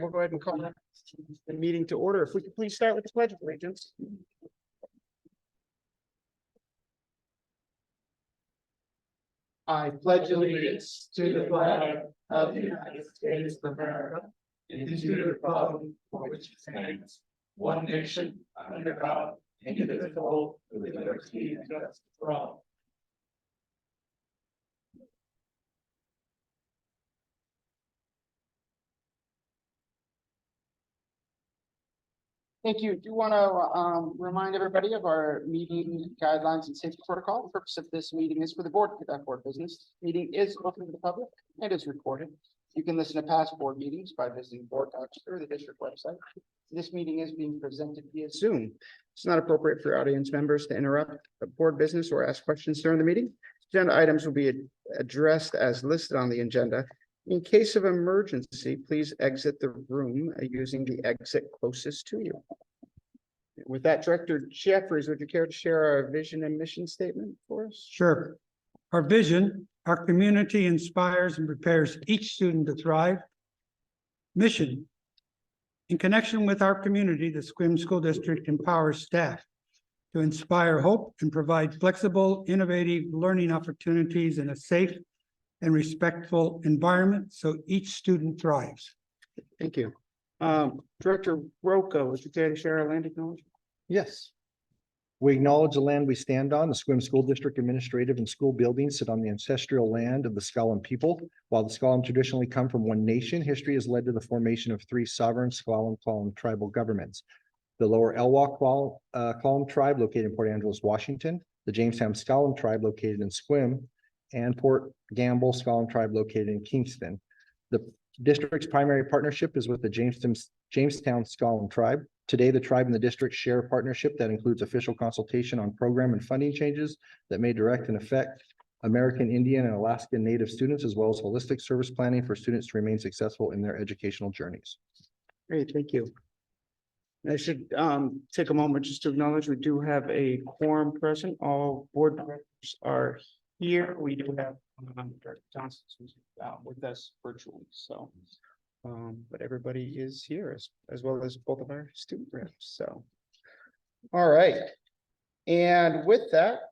we'll go ahead and call the meeting to order. If we could please start with the Pledge of Allegiance. I pledge allegiance to the flag of the United States of America and to the republic for which it stands, one nation, under God, indivisible, with liberty and justice for all. Thank you. Do want to remind everybody of our meeting guidelines and safety protocol. The purpose of this meeting is for the board to conduct board business. Meeting is open to the public and is recorded. You can listen to past board meetings by visiting board docs or the district website. This meeting is being presented via Zoom. It's not appropriate for audience members to interrupt the board business or ask questions during the meeting. Agenda items will be addressed as listed on the agenda. In case of emergency, please exit the room using the exit closest to you. With that, Director Jeffries, would you care to share our vision and mission statement for us? Sure. Our vision, our community inspires and prepares each student to thrive. Mission, in connection with our community, the Sequim School District empowers staff to inspire hope and provide flexible, innovative learning opportunities in a safe and respectful environment so each student thrives. Thank you. Director Rocco, would you care to share our land acknowledgement? Yes. We acknowledge the land we stand on. The Sequim School District administrative and school buildings sit on the ancestral land of the S'Klallam people. While the S'Klallam traditionally come from one nation, history has led to the formation of three sovereign S'Klallam tribal governments. The Lower Elwha S'Klallam tribe located in Port Angeles, Washington, the Jamestown S'Klallam tribe located in Sequim, and Port Gamble S'Klallam tribe located in Kingston. The district's primary partnership is with the Jamestown S'Klallam tribe. Today, the tribe and the district share a partnership that includes official consultation on program and funding changes that may direct and affect American Indian and Alaskan Native students, as well as holistic service planning for students to remain successful in their educational journeys. Great, thank you. I should take a moment just to acknowledge we do have a quorum present. All board directors are here. We do have Director Johnson who's with us virtually. So, but everybody is here as well as both of our student reps. So, all right. And with that,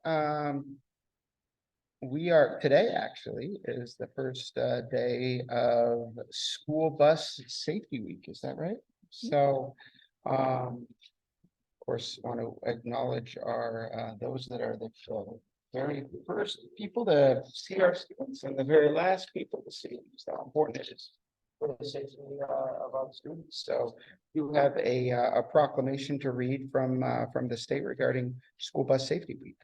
we are today actually is the first day of school bus safety week. Is that right? So, of course, want to acknowledge our those that are the very first people to see our students and the very last people to see how important it is for the safety of our students. So you have a proclamation to read from the state regarding School Bus Safety Week.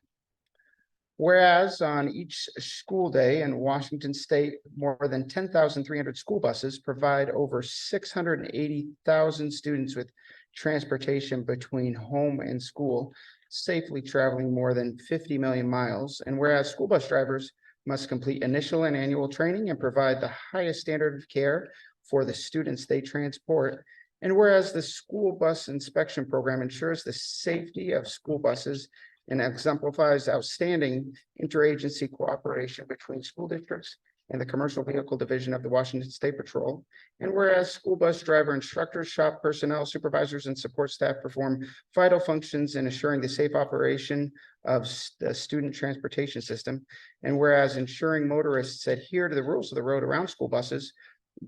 Whereas on each school day in Washington State, more than 10,300 school buses provide over 680,000 students with transportation between home and school, safely traveling more than 50 million miles. And whereas school bus drivers must complete initial and annual training and provide the highest standard of care for the students they transport. And whereas the school bus inspection program ensures the safety of school buses and exemplifies outstanding interagency cooperation between school districts and the Commercial Vehicle Division of the Washington State Patrol. And whereas school bus driver instructors, shop personnel, supervisors, and support staff perform vital functions in assuring the safe operation of the student transportation system. And whereas ensuring motorists adhere to the rules of the road around school buses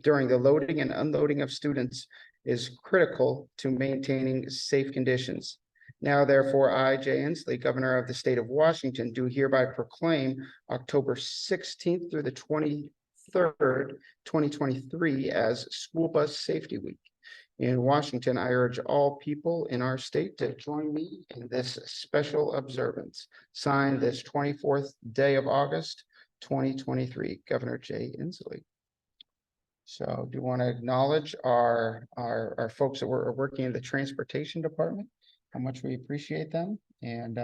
during the loading and unloading of students is critical to maintaining safe conditions. Now, therefore, I, Jay Inslee, Governor of the State of Washington, do hereby proclaim October 16th through the 23rd, 2023 as School Bus Safety Week. In Washington, I urge all people in our state to join me in this special observance. Signed this 24th day of August, 2023, Governor Jay Inslee. So do you want to acknowledge our folks that were working in the transportation department? How much we appreciate them, and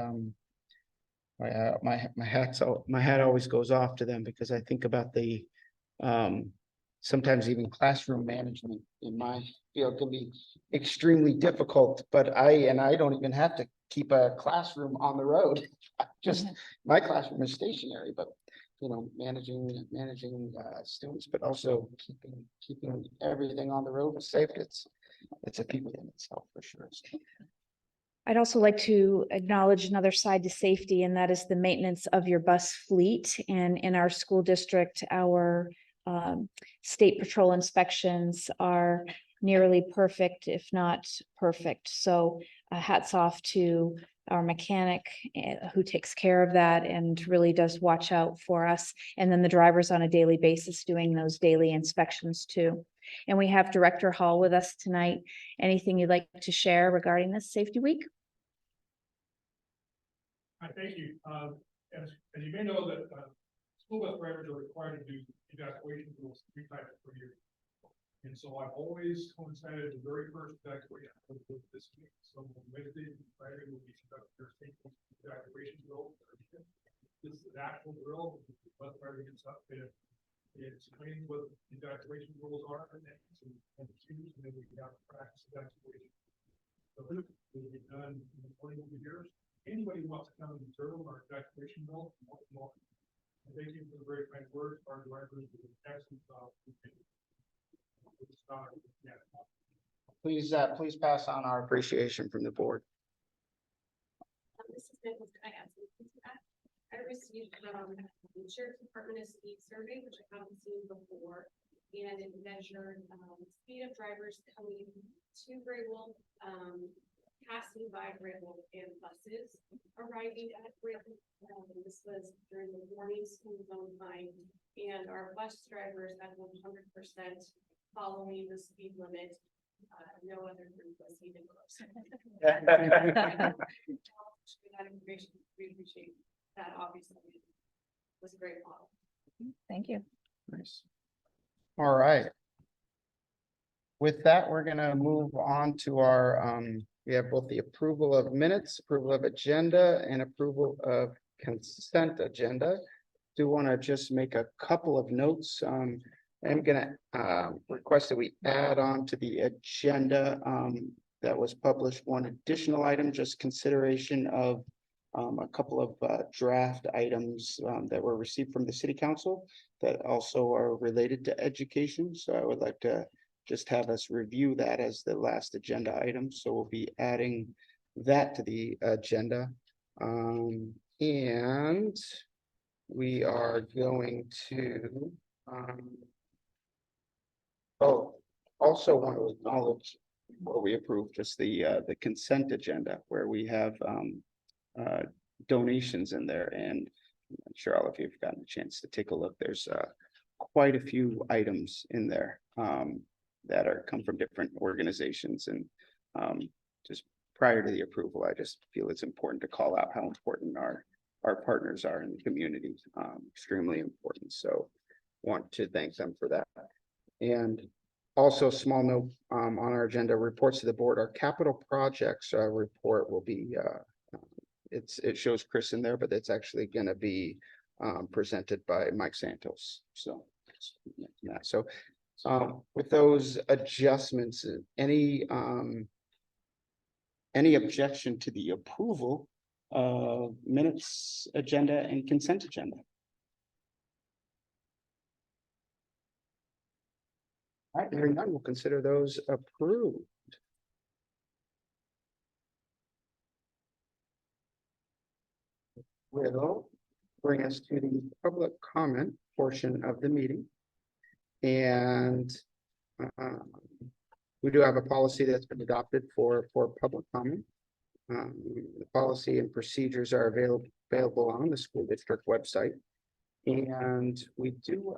my hat always goes off to them because I think about the sometimes even classroom management in my field can be extremely difficult. But I don't even have to keep a classroom on the road. Just my classroom is stationary, but managing students, but also keeping everything on the road safe. It's a feat within itself for sure. I'd also like to acknowledge another side to safety, and that is the maintenance of your bus fleet. And in our school district, our state patrol inspections are nearly perfect, if not perfect. So hats off to our mechanic who takes care of that and really does watch out for us. And then the drivers on a daily basis doing those daily inspections too. And we have Director Hall with us tonight. Anything you'd like to share regarding this safety week? Hi, thank you. As you may know, that school bus drivers are required to do evacuation rules 3 times per year. And so I've always coincided the very first evacuation with this week. So Wednesday, Friday will be conducting their safety evacuation drill. This is an actual drill. The bus driver gets up and it explains what evacuation rules are and cues, and then we have practice evacuation. So this will be done in the morning of the years. Anybody who wants to come and observe our evacuation drill, welcome. And thank you for the very kind words. Our drivers did an excellent job. Please pass on our appreciation from the board. This is Nicholas. I received the Sheriff's Department a speed survey, which I haven't seen before, and it measured speed of drivers coming to Grable, passing by Grable, and buses arriving at Grable. This was during the morning school zone time, and our bus drivers at 100% following the speed limit. No other group was even close. That information, we appreciate that. Obviously, it was a great model. Thank you. Nice. All right. With that, we're gonna move on to our, we have both the approval of minutes, approval of agenda, and approval of consent agenda. Do want to just make a couple of notes. I'm gonna request that we add on to the agenda that was published one additional item, just consideration of a couple of draft items that were received from the city council that also are related to education. So I would like to just have us review that as the last agenda item. So we'll be adding that to the agenda. And we are going to also want to acknowledge what we approved, just the consent agenda where we have donations in there, and I'm sure all of you have gotten a chance to take a look. There's quite a few items in there that come from different organizations, and just prior to the approval, I just feel it's important to call out how important our partners are in the community. Extremely important. So want to thank them for that. And also, a small note on our agenda, reports to the board. Our capital projects report will be it shows Chris in there, but it's actually going to be presented by Mike Santos. So yeah, so with those adjustments, any objection to the approval of minutes, agenda, and consent agenda? All right, hearing none, we'll consider those approved. Will bring us to the public comment portion of the meeting. And we do have a policy that's been adopted for public comment. The policy and procedures are available on the school district website. And we do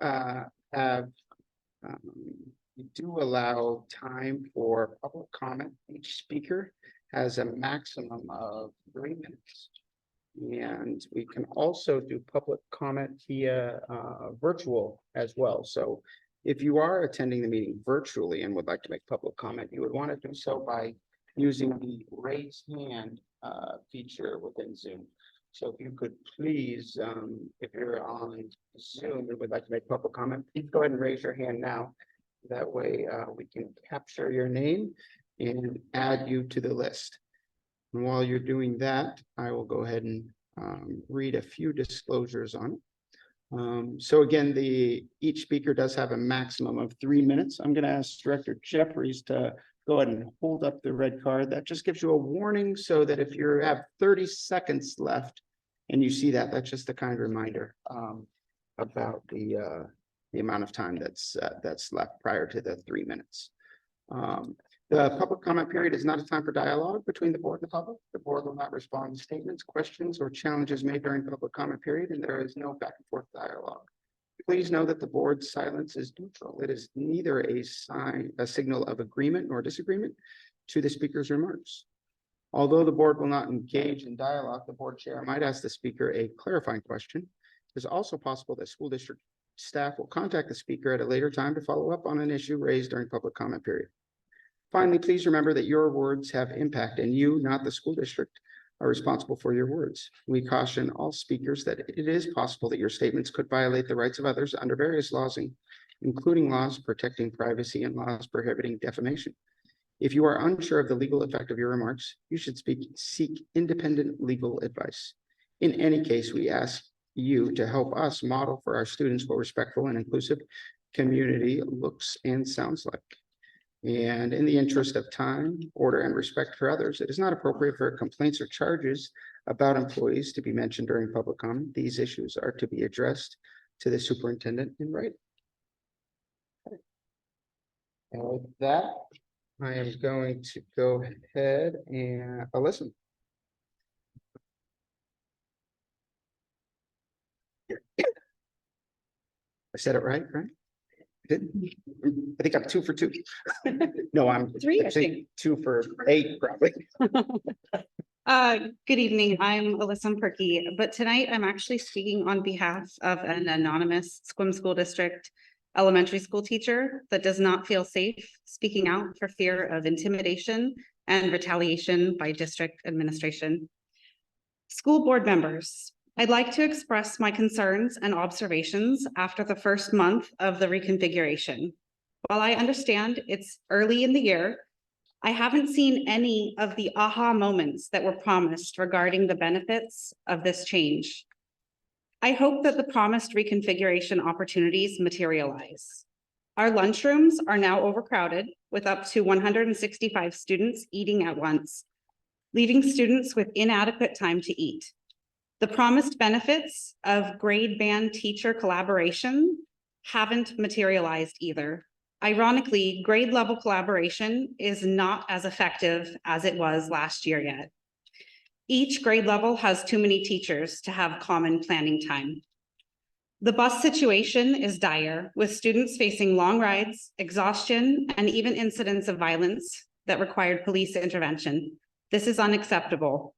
we do allow time for public comment. Each speaker has a maximum of 3 minutes. And we can also do public comment via virtual as well. So if you are attending the meeting virtually and would like to make public comment, you would want to do so by using the raise hand feature within Zoom. So if you could please, if you're on Zoom and would like to make public comment, please go ahead and raise your hand now. That way we can capture your name and add you to the list. And while you're doing that, I will go ahead and read a few disclosures on it. So again, each speaker does have a maximum of 3 minutes. I'm going to ask Director Jeffries to go ahead and hold up the red card. That just gives you a warning so that if you have 30 seconds left and you see that, that's just a kind reminder about the amount of time that's left prior to the 3 minutes. The public comment period is not a time for dialogue between the board and the public. The board will not respond to statements, questions, or challenges made during public comment period, and there is no back and forth dialogue. Please know that the board's silence is neutral. It is neither a signal of agreement nor disagreement to the speaker's remarks. Although the board will not engage in dialogue, the board chair might ask the speaker a clarifying question. It is also possible that school district staff will contact the speaker at a later time to follow up on an issue raised during public comment period. Finally, please remember that your words have impact and you, not the school district, are responsible for your words. We caution all speakers that it is possible that your statements could violate the rights of others under various laws, including laws protecting privacy and laws prohibiting defamation. If you are unsure of the legal effect of your remarks, you should seek independent legal advice. In any case, we ask you to help us model for our students what respectful and inclusive community looks and sounds like. And in the interest of time, order, and respect for others, it is not appropriate for complaints or charges about employees to be mentioned during public comment. These issues are to be addressed to the superintendent in writing. And with that, I am going to go ahead and listen. I said it right? I think I'm 2 for 2. No, I'm 3, I actually think. 2 for 8, probably. Good evening. I'm Alyssa Perky, but tonight I'm actually speaking on behalf of an anonymous Sequim School District elementary school teacher that does not feel safe speaking out for fear of intimidation and retaliation by district administration. School board members, I'd like to express my concerns and observations after the first month of the reconfiguration. While I understand it's early in the year, I haven't seen any of the aha moments that were promised regarding the benefits of this change. I hope that the promised reconfiguration opportunities materialize. Our lunchrooms are now overcrowded with up to 165 students eating at once, leaving students with inadequate time to eat. The promised benefits of grade band teacher collaboration haven't materialized either. Ironically, grade level collaboration is not as effective as it was last year yet. Each grade level has too many teachers to have common planning time. The bus situation is dire, with students facing long rides, exhaustion, and even incidents of violence that required police intervention. This is unacceptable.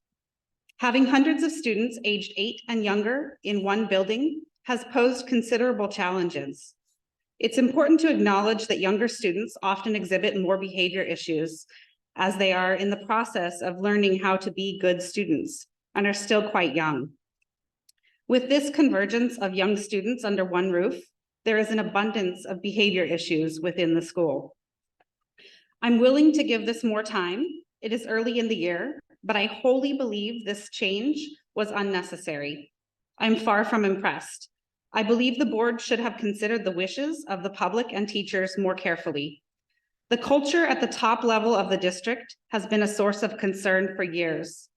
Having hundreds of students aged 8 and younger in one building has posed considerable challenges. It's important to acknowledge that younger students often exhibit more behavior issues as they are in the process of learning how to be good students and are still quite young. With this convergence of young students under one roof, there is an abundance of behavior issues within the school. I'm willing to give this more time. It is early in the year, but I wholly believe this change was unnecessary. I'm far from impressed. I believe the board should have considered the wishes of the public and teachers more carefully. The culture at the top level of the district has been a source of concern for years,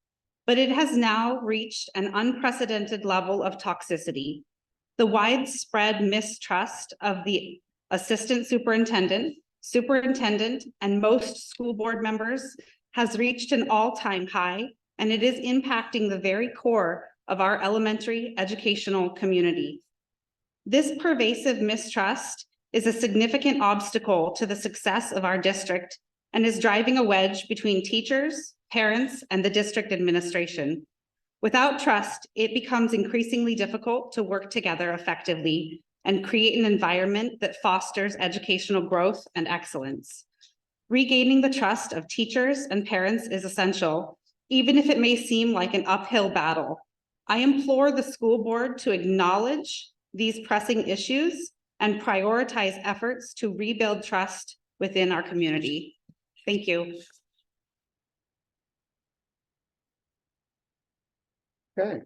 but it has now reached an unprecedented level of toxicity. The widespread mistrust of the assistant superintendent, and most school board members has reached an all-time high, and it is impacting the very core of our elementary educational community. This pervasive mistrust is a significant obstacle to the success of our district and is driving a wedge between teachers, parents, and the district administration. Without trust, it becomes increasingly difficult to work together effectively and create an environment that fosters educational growth and excellence. Regaining the trust of teachers and parents is essential, even if it may seem like an uphill battle. I implore the school board to acknowledge these pressing issues and prioritize efforts to rebuild trust within our community. Thank you. Okay.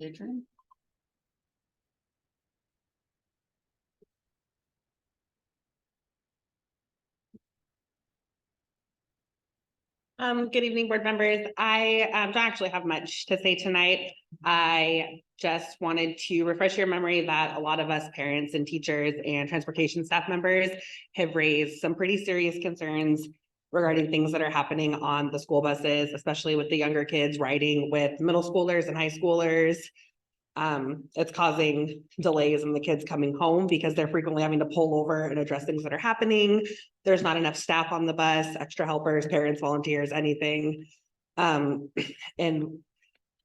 Adrian? Good evening, board members. I don't actually have much to say tonight. I just wanted to refresh your memory that a lot of us parents and teachers and transportation staff members have raised some pretty serious concerns regarding things that are happening on the school buses, especially with the younger kids riding with middle schoolers and high schoolers. It's causing delays in the kids coming home because they're frequently having to pull over and address things that are happening. There's not enough staff on the bus, extra helpers, parents, volunteers, anything. And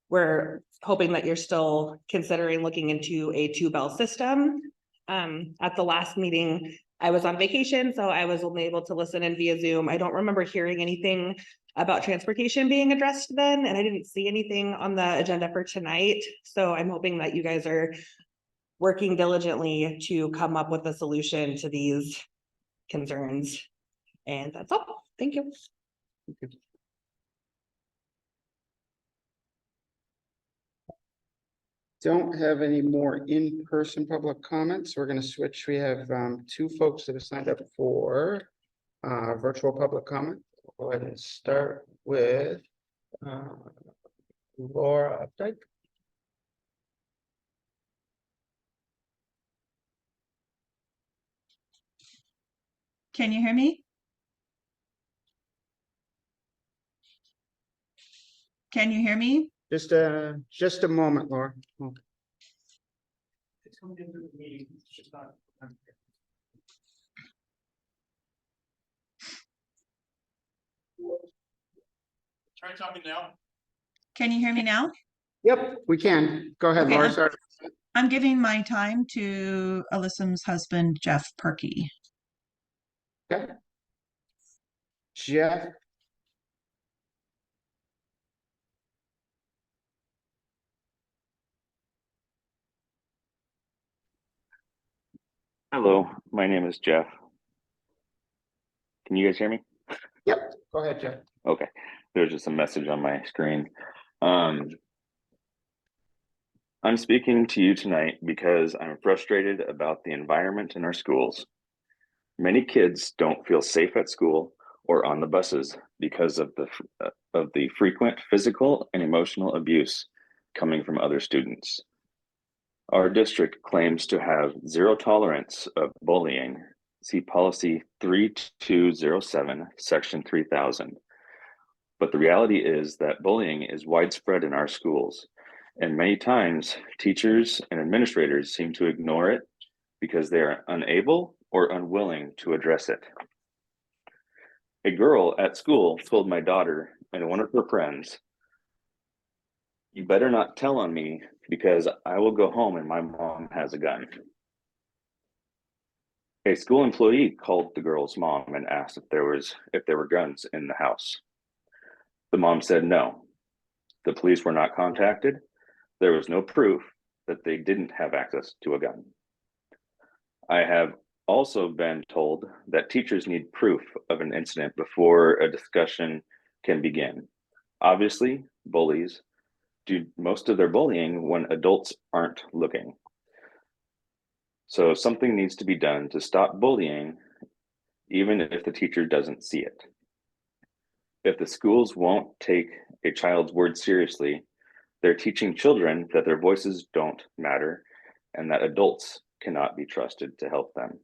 we're hoping that you're still considering looking into a 2-bell system. At the last meeting, I was on vacation, so I was only able to listen in via Zoom. I don't remember hearing anything about transportation being addressed then, and I didn't see anything on the agenda for tonight. So I'm hoping that you guys are working diligently to come up with a solution to these concerns. And that's all. Thank you. Don't have any more in-person public comments. We're going to switch. We have two folks that have signed up for virtual public comment. Go ahead and start with Laura Updike. Can you hear me? Can you hear me? Just a moment, Laura. Okay. Try talking now. Can you hear me now? Yep, we can. Go ahead, Okay, Laura. Sorry. I'm giving my time to Alyssa's husband, Jeff Perky. Okay. Jeff. Hello, my name is Jeff. Can you guys hear me? Yep. Go ahead, Jeff. Okay, there's just a message on my screen. I'm speaking to you tonight because I'm frustrated about the environment in our schools. Many kids don't feel safe at school or on the buses because of the frequent physical and emotional abuse coming from other students. Our district claims to have zero tolerance of bullying. See policy 3207, section 3000. But the reality is that bullying is widespread in our schools, and many times teachers and administrators seem to ignore it because they are unable or unwilling to address it. A girl at school told my daughter and one of her friends, "You better not tell on me because I will go home and my mom has a gun." A school employee called the girl's mom and asked if there were guns in the house. The mom said no. The police were not contacted. There was no proof that they didn't have access to a gun. I have also been told that teachers need proof of an incident before a discussion can begin. Obviously, bullies do most of their bullying when adults aren't looking. So something needs to be done to stop bullying, even if the teacher doesn't see it. If the schools won't take a child's word seriously, they're teaching children that their voices don't matter and that adults cannot be trusted to help them.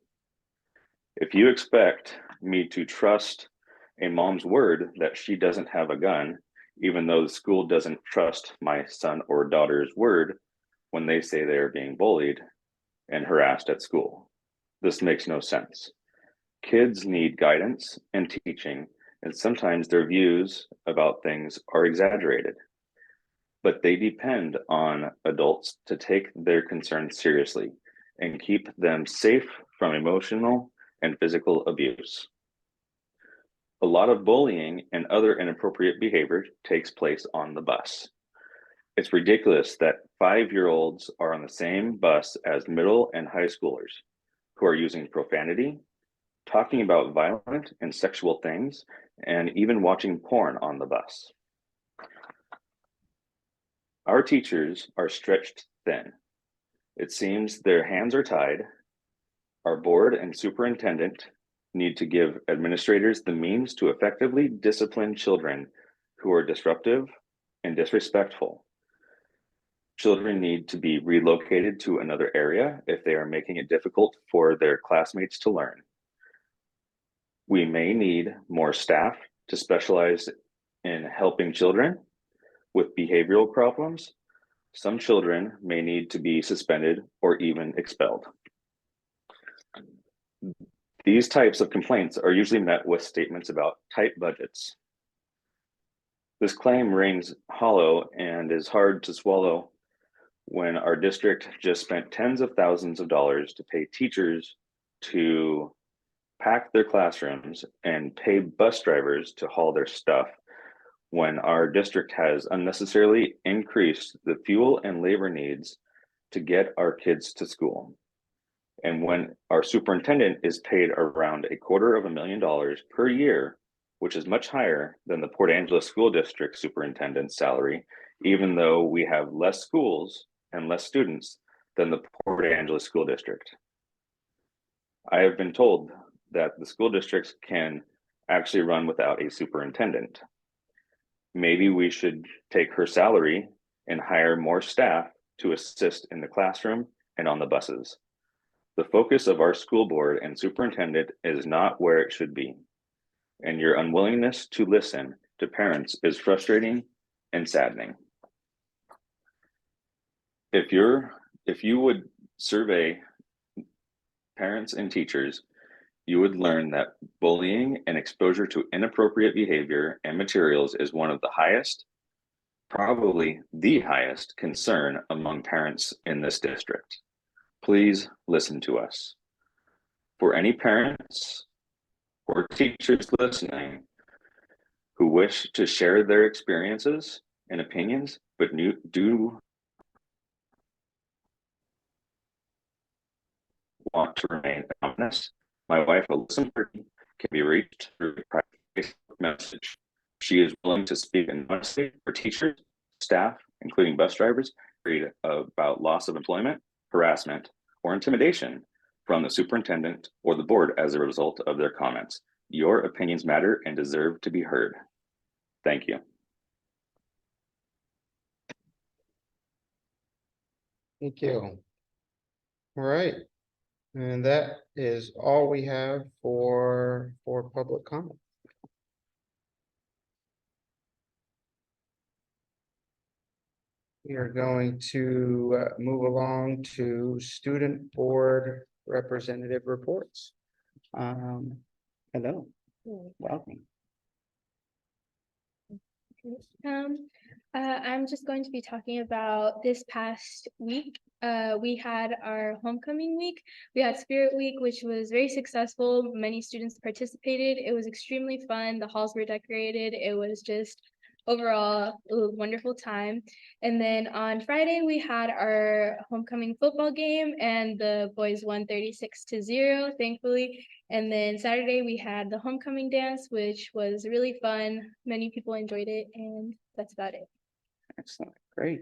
If you expect me to trust a mom's word that she doesn't have a gun, even though the school doesn't trust my son or daughter's word when they say they are being bullied and harassed at school, this makes no sense. Kids need guidance and teaching, and sometimes their views about things are exaggerated, but they depend on adults to take their concerns seriously and keep them safe from emotional and physical abuse. A lot of bullying and other inappropriate behavior takes place on the bus. It's ridiculous that 5-year-olds are on the same bus as middle and high schoolers who are using profanity, talking about violent and sexual things, and even watching porn on the bus. Our teachers are stretched thin. It seems their hands are tied. Our board and superintendent need to give administrators the means to effectively discipline children who are disruptive and disrespectful. Children need to be relocated to another area if they are making it difficult for their classmates to learn. We may need more staff to specialize in helping children with behavioral problems. Some children may need to be suspended or even expelled. These types of complaints are usually met with statements about tight budgets. This claim rings hollow and is hard to swallow when our district just spent tens of thousands of dollars to pay teachers to pack their classrooms and pay bus drivers to haul their stuff, when our district has unnecessarily increased the fuel and labor needs to get our kids to school. And when our superintendent is paid around $250,000 per year, which is much higher than the Port Angeles School District superintendent's salary, even though we have less schools and less students than the Port Angeles School District. I have been told that the school districts can actually run without a superintendent. Maybe we should take her salary and hire more staff to assist in the classroom and on the buses. The focus of our school board and superintendent is not where it should be, and your unwillingness to listen to parents is frustrating and saddening. If you would survey parents and teachers, you would learn that bullying and exposure to inappropriate behavior and materials is one of the highest, probably the highest concern among parents in this district. Please listen to us. For any parents or teachers listening who wish to share their experiences and opinions, but do want to remain anonymous, my wife, Alyssa Murphy, can be reached through a private Facebook message. She is willing to speak anonymously for teachers, staff, including bus drivers, about loss of employment, harassment, or intimidation from the superintendent or the board as a result of their comments. Your opinions matter and deserve to be heard. Thank you. Thank you. All right. And that is all we have for public comment. We are going to move along to student board representative reports. Hello, welcome. I'm just going to be talking about this past week. We had our homecoming week. We had Spirit Week, which was very successful. Many students participated. It was extremely fun. The halls were decorated. It was just overall a wonderful time. And then on Friday, we had our homecoming football game, and the boys won 36-0, thankfully. And then Saturday, we had the homecoming dance, which was really fun. Many people enjoyed it, and that's about it. Excellent, great.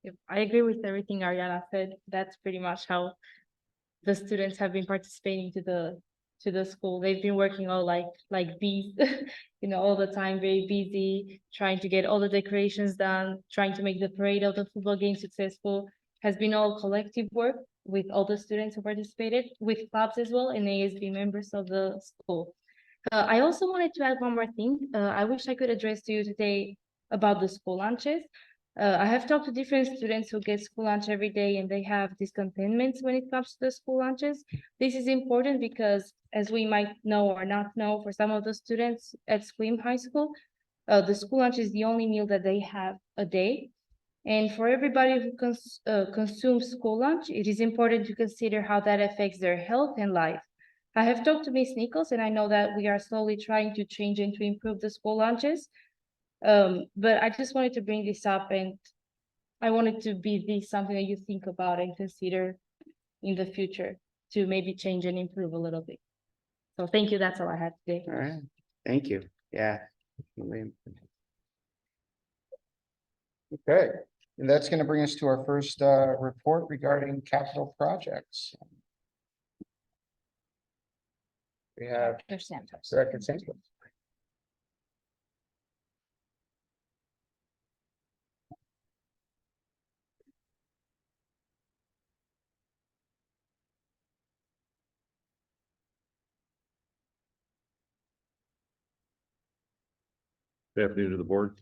Yep, I agree with everything Ariana said. That's pretty much how the students have been participating to the school. They've been working all like bees, all the time, very busy, trying to get all the decorations done, trying to make the parade of the football game successful. Has been all collective work with all the students who participated, with clubs as well, and ASB members of the school. I also wanted to add one more thing. I wish I could address to you today about the school lunches. I have talked to different students who get school lunch every day, and they have discontentments when it comes to the school lunches. This is important because, as we might know or not know, for some of the students at Sequim High School, the school lunch is the only meal that they have a day. And for everybody who consumes school lunch, it is important to consider how that affects their health and life. I have talked to Ms. Nichols, and I know that we are slowly trying to change and to improve the school lunches. But I just wanted to bring this up, and I wanted to be this something that you think about and consider in the future to maybe change and improve a little bit. So thank you. That's all I had today. All right, thank you. Yeah. Okay, and that's going to bring us to our first report regarding capital projects. We have Dr. Santos. Director Santos. Good afternoon to the board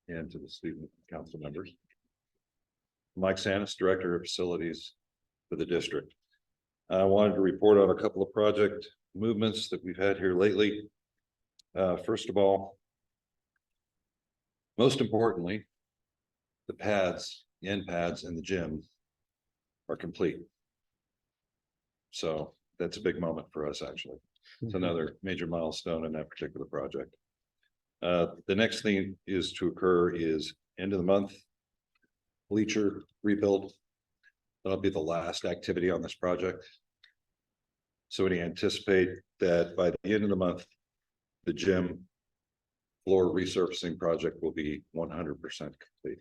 and to the student council members. Mike Sanis, Director of Facilities for the district. I wanted to report on a couple of project movements that we've had here lately. First of all, most importantly, the pads, the end pads and the gym are complete. So that's a big moment for us, actually. It's another major milestone in that particular project. The next thing is to occur is end of the month, bleacher rebuild. That'll be the last activity on this project. So we anticipate that by the end of the month, the gym floor resurfacing project will be 100% complete.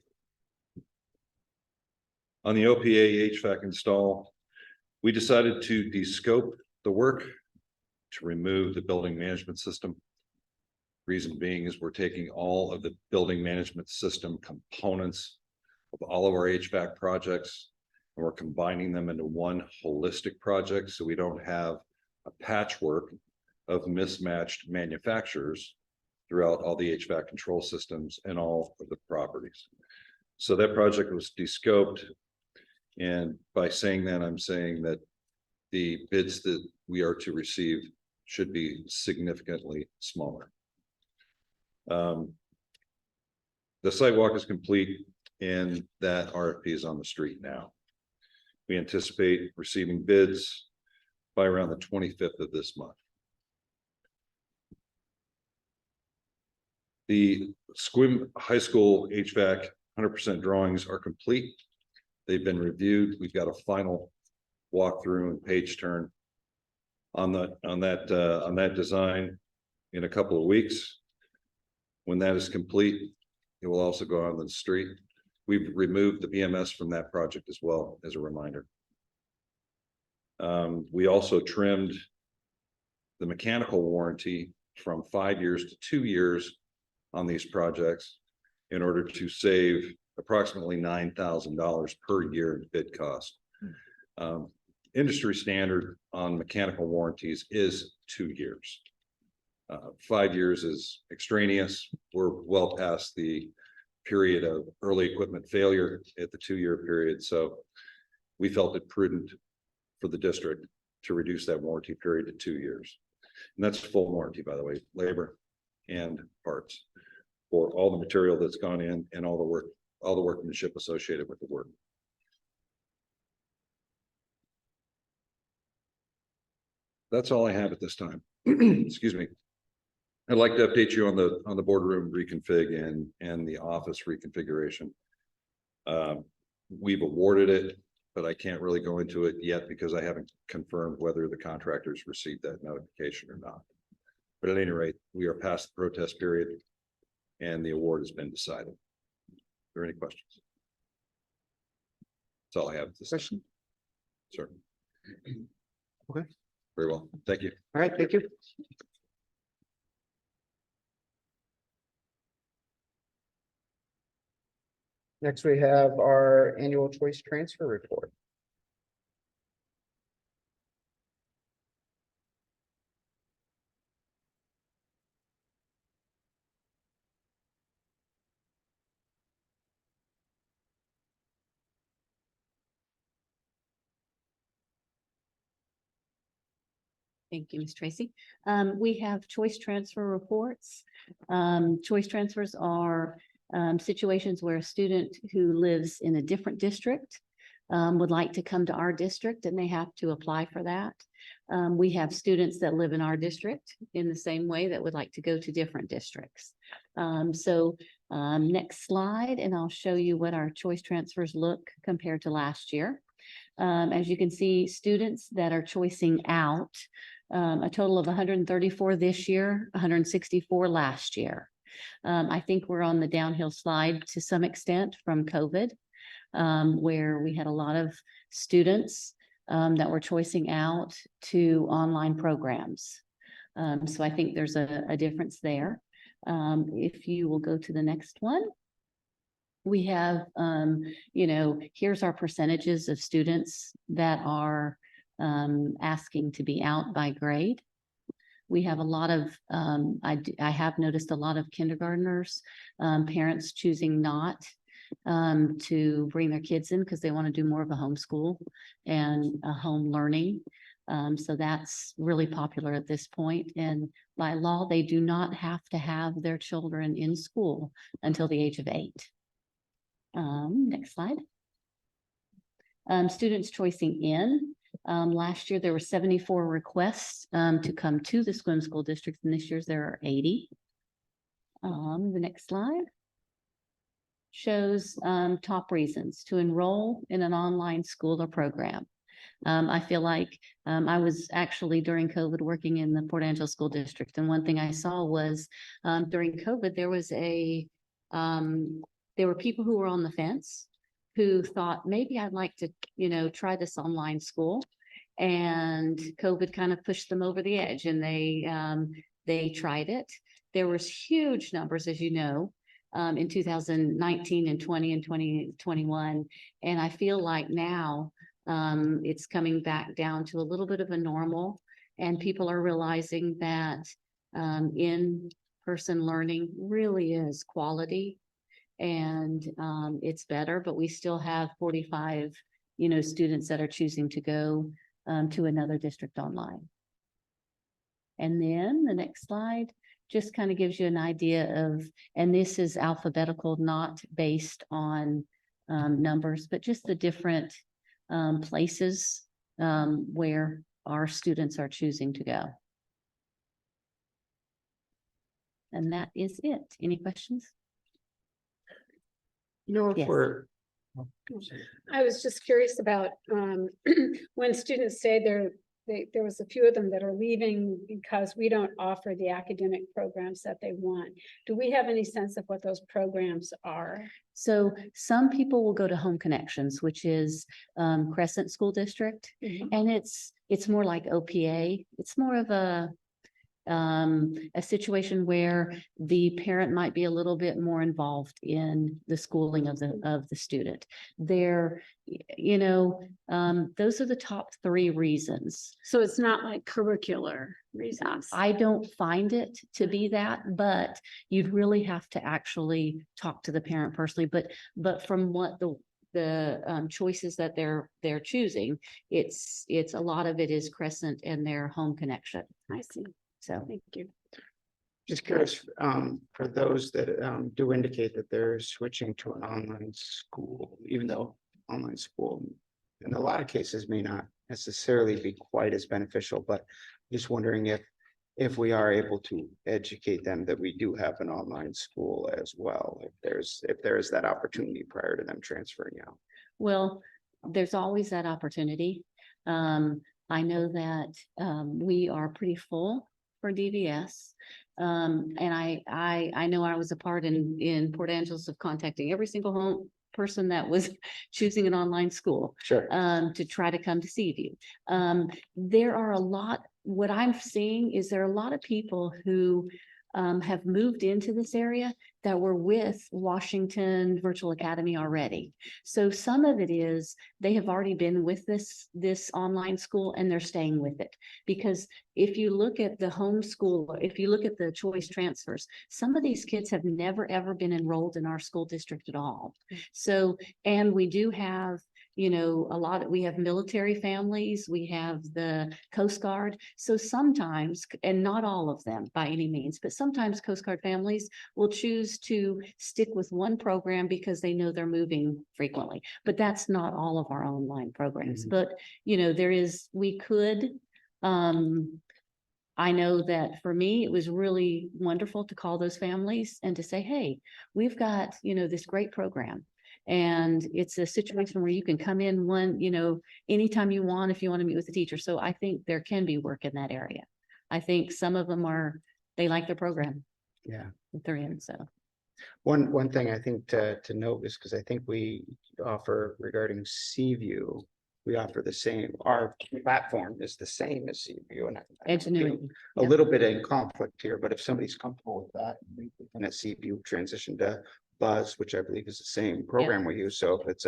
On the OPA HVAC install, we decided to de-scope the work to remove the building management system. Reason being is we're taking all of the building management system components of all of our HVAC projects, and we're combining them into one holistic project, so we don't have a patchwork of mismatched manufacturers throughout all the HVAC control systems and all of the properties. So that project was de-scoped, and by saying that, I'm saying that the bids that we are to receive should be significantly smaller. The sidewalk is complete and that RFP is on the street now. We anticipate receiving bids by around the 25th of this month. The Sequim High School HVAC 100% drawings are complete. They've been reviewed. We've got a final walkthrough and page turn on that design in a couple of weeks. When that is complete, it will also go on the street. We've removed the BMS from that project as well, as a reminder. We also trimmed the mechanical warranty from 5 years to 2 years on these projects in order to save approximately $9,000 per year in bid cost. Industry standard on mechanical warranties is 2 years. 5 years is extraneous. We're well past the period of early equipment failure at the 2-year period. So we felt it prudent for the district to reduce that warranty period to 2 years. And that's full warranty, by the way, labor and parts for all the material that's gone in and all the workmanship associated with the work. That's all I have at this time. Excuse me. I'd like to update you on the boardroom reconfig and the office reconfiguration. We've awarded it, but I can't really go into it yet because I haven't confirmed whether the contractors received that notification or not. But at any rate, we are past the protest period and the award has been decided. Are there any questions? That's all I have at this time. Sir. Okay. Very well. Thank you. All right, thank you. Next, we have our annual choice transfer report. Thank you, Ms. Tracy. We have choice transfer reports. Choice transfers are situations where a student who lives in a different district would like to come to our district and they have to apply for that. We have students that live in our district in the same way that would like to go to different districts. Next slide, and I'll show you what our choice transfers look compared to last year. As you can see, students that are choicing out, a total of 134 this year, 164 last year. I think we're on the downhill slide to some extent from COVID, where we had a lot of students that were choicing out to online programs. So I think there's a difference there. If you will go to the next one. We have, here's our percentages of students that are asking to be out by grade. We have a lot of, I have noticed a lot of kindergartners, parents choosing not to bring their kids in because they want to do more of a homeschool and a home learning. So that's really popular at this point. And by law, they do not have to have their children in school until the age of 8. Next slide. Students choicing in. Last year, there were 74 requests to come to the Sequim School District, and this year there are 80. The next slide shows top reasons to enroll in an online school or program. I feel like I was actually during COVID working in the Port Angeles School District, and one thing I saw was during COVID there was there were people who were on the fence who thought maybe I'd like to, try this online school, and COVID kind of pushed them over the edge, and they tried it. There was huge numbers, as you know, in 2019 and 20 and 2021, and I feel like now it's coming back down to a little bit of a normal, and people are realizing that in-person learning really is quality, and it's better, but we still have 45, students that are choosing to go to another district online. And then the next slide just kind of gives you an idea of, and this is alphabetical, not based on numbers, but just the different places where our students are choosing to go. And that is it. Any questions? If Yes. I was just curious about when students say there was a few of them that are leaving because we don't offer the academic programs that they want. Do we have any sense of what those programs are? So some people will go to Home Connections, which is Crescent School District, and it's more like OPA. It's more of a situation where the parent might be a little bit more involved in the schooling of the student. They're, those are the top 3 reasons. So it's not like curricular reasons. I don't find it to be that, but you'd really have to actually talk to the parent personally. But from what the choices that they're choosing, it's a lot of it is Crescent and their Home Connection. I see. So thank you. Just curious, for those that do indicate that they're switching to an online school, even though online school in a lot of cases may not necessarily be quite as beneficial, but just wondering if we are able to educate them that we do have an online school as well, if there is that opportunity prior to them transferring out. Well, there's always that opportunity. I know that we are pretty full for DVS. And I know I was a part in Port Angeles of contacting every single home person that was choosing an online school. Sure. To try to come to Seaview. There are a lot, what I'm seeing is there are a lot of people who have moved into this area that were with Washington Virtual Academy already. So some of it is they have already been with this online school and they're staying with it. Because if you look at the homeschool, if you look at the choice transfers, some of these kids have never ever been enrolled in our school district at all. So, and we do have we have military families, we have the Coast Guard. So sometimes, and not all of them by any means, but sometimes Coast Guard families will choose to stick with one program because they know they're moving frequently. But that's not all of our online programs. But, we could, I know that for me, it was really wonderful to call those families and to say, hey, we've got, this great program. And it's a situation where you can come in anytime you want, if you want to meet with the teacher. So I think there can be work in that area. I think some of them they like the program. Yeah. That they're in, so. One thing I think to note is because I think we offer regarding Seaview, we offer the same, our platform is the same as CVU, and I don't Ingenuity, feel a yeah. little bit in conflict here, but if somebody's comfortable with that, we can at CVU transition to Buzz, which I believe is the same program we use, so if it's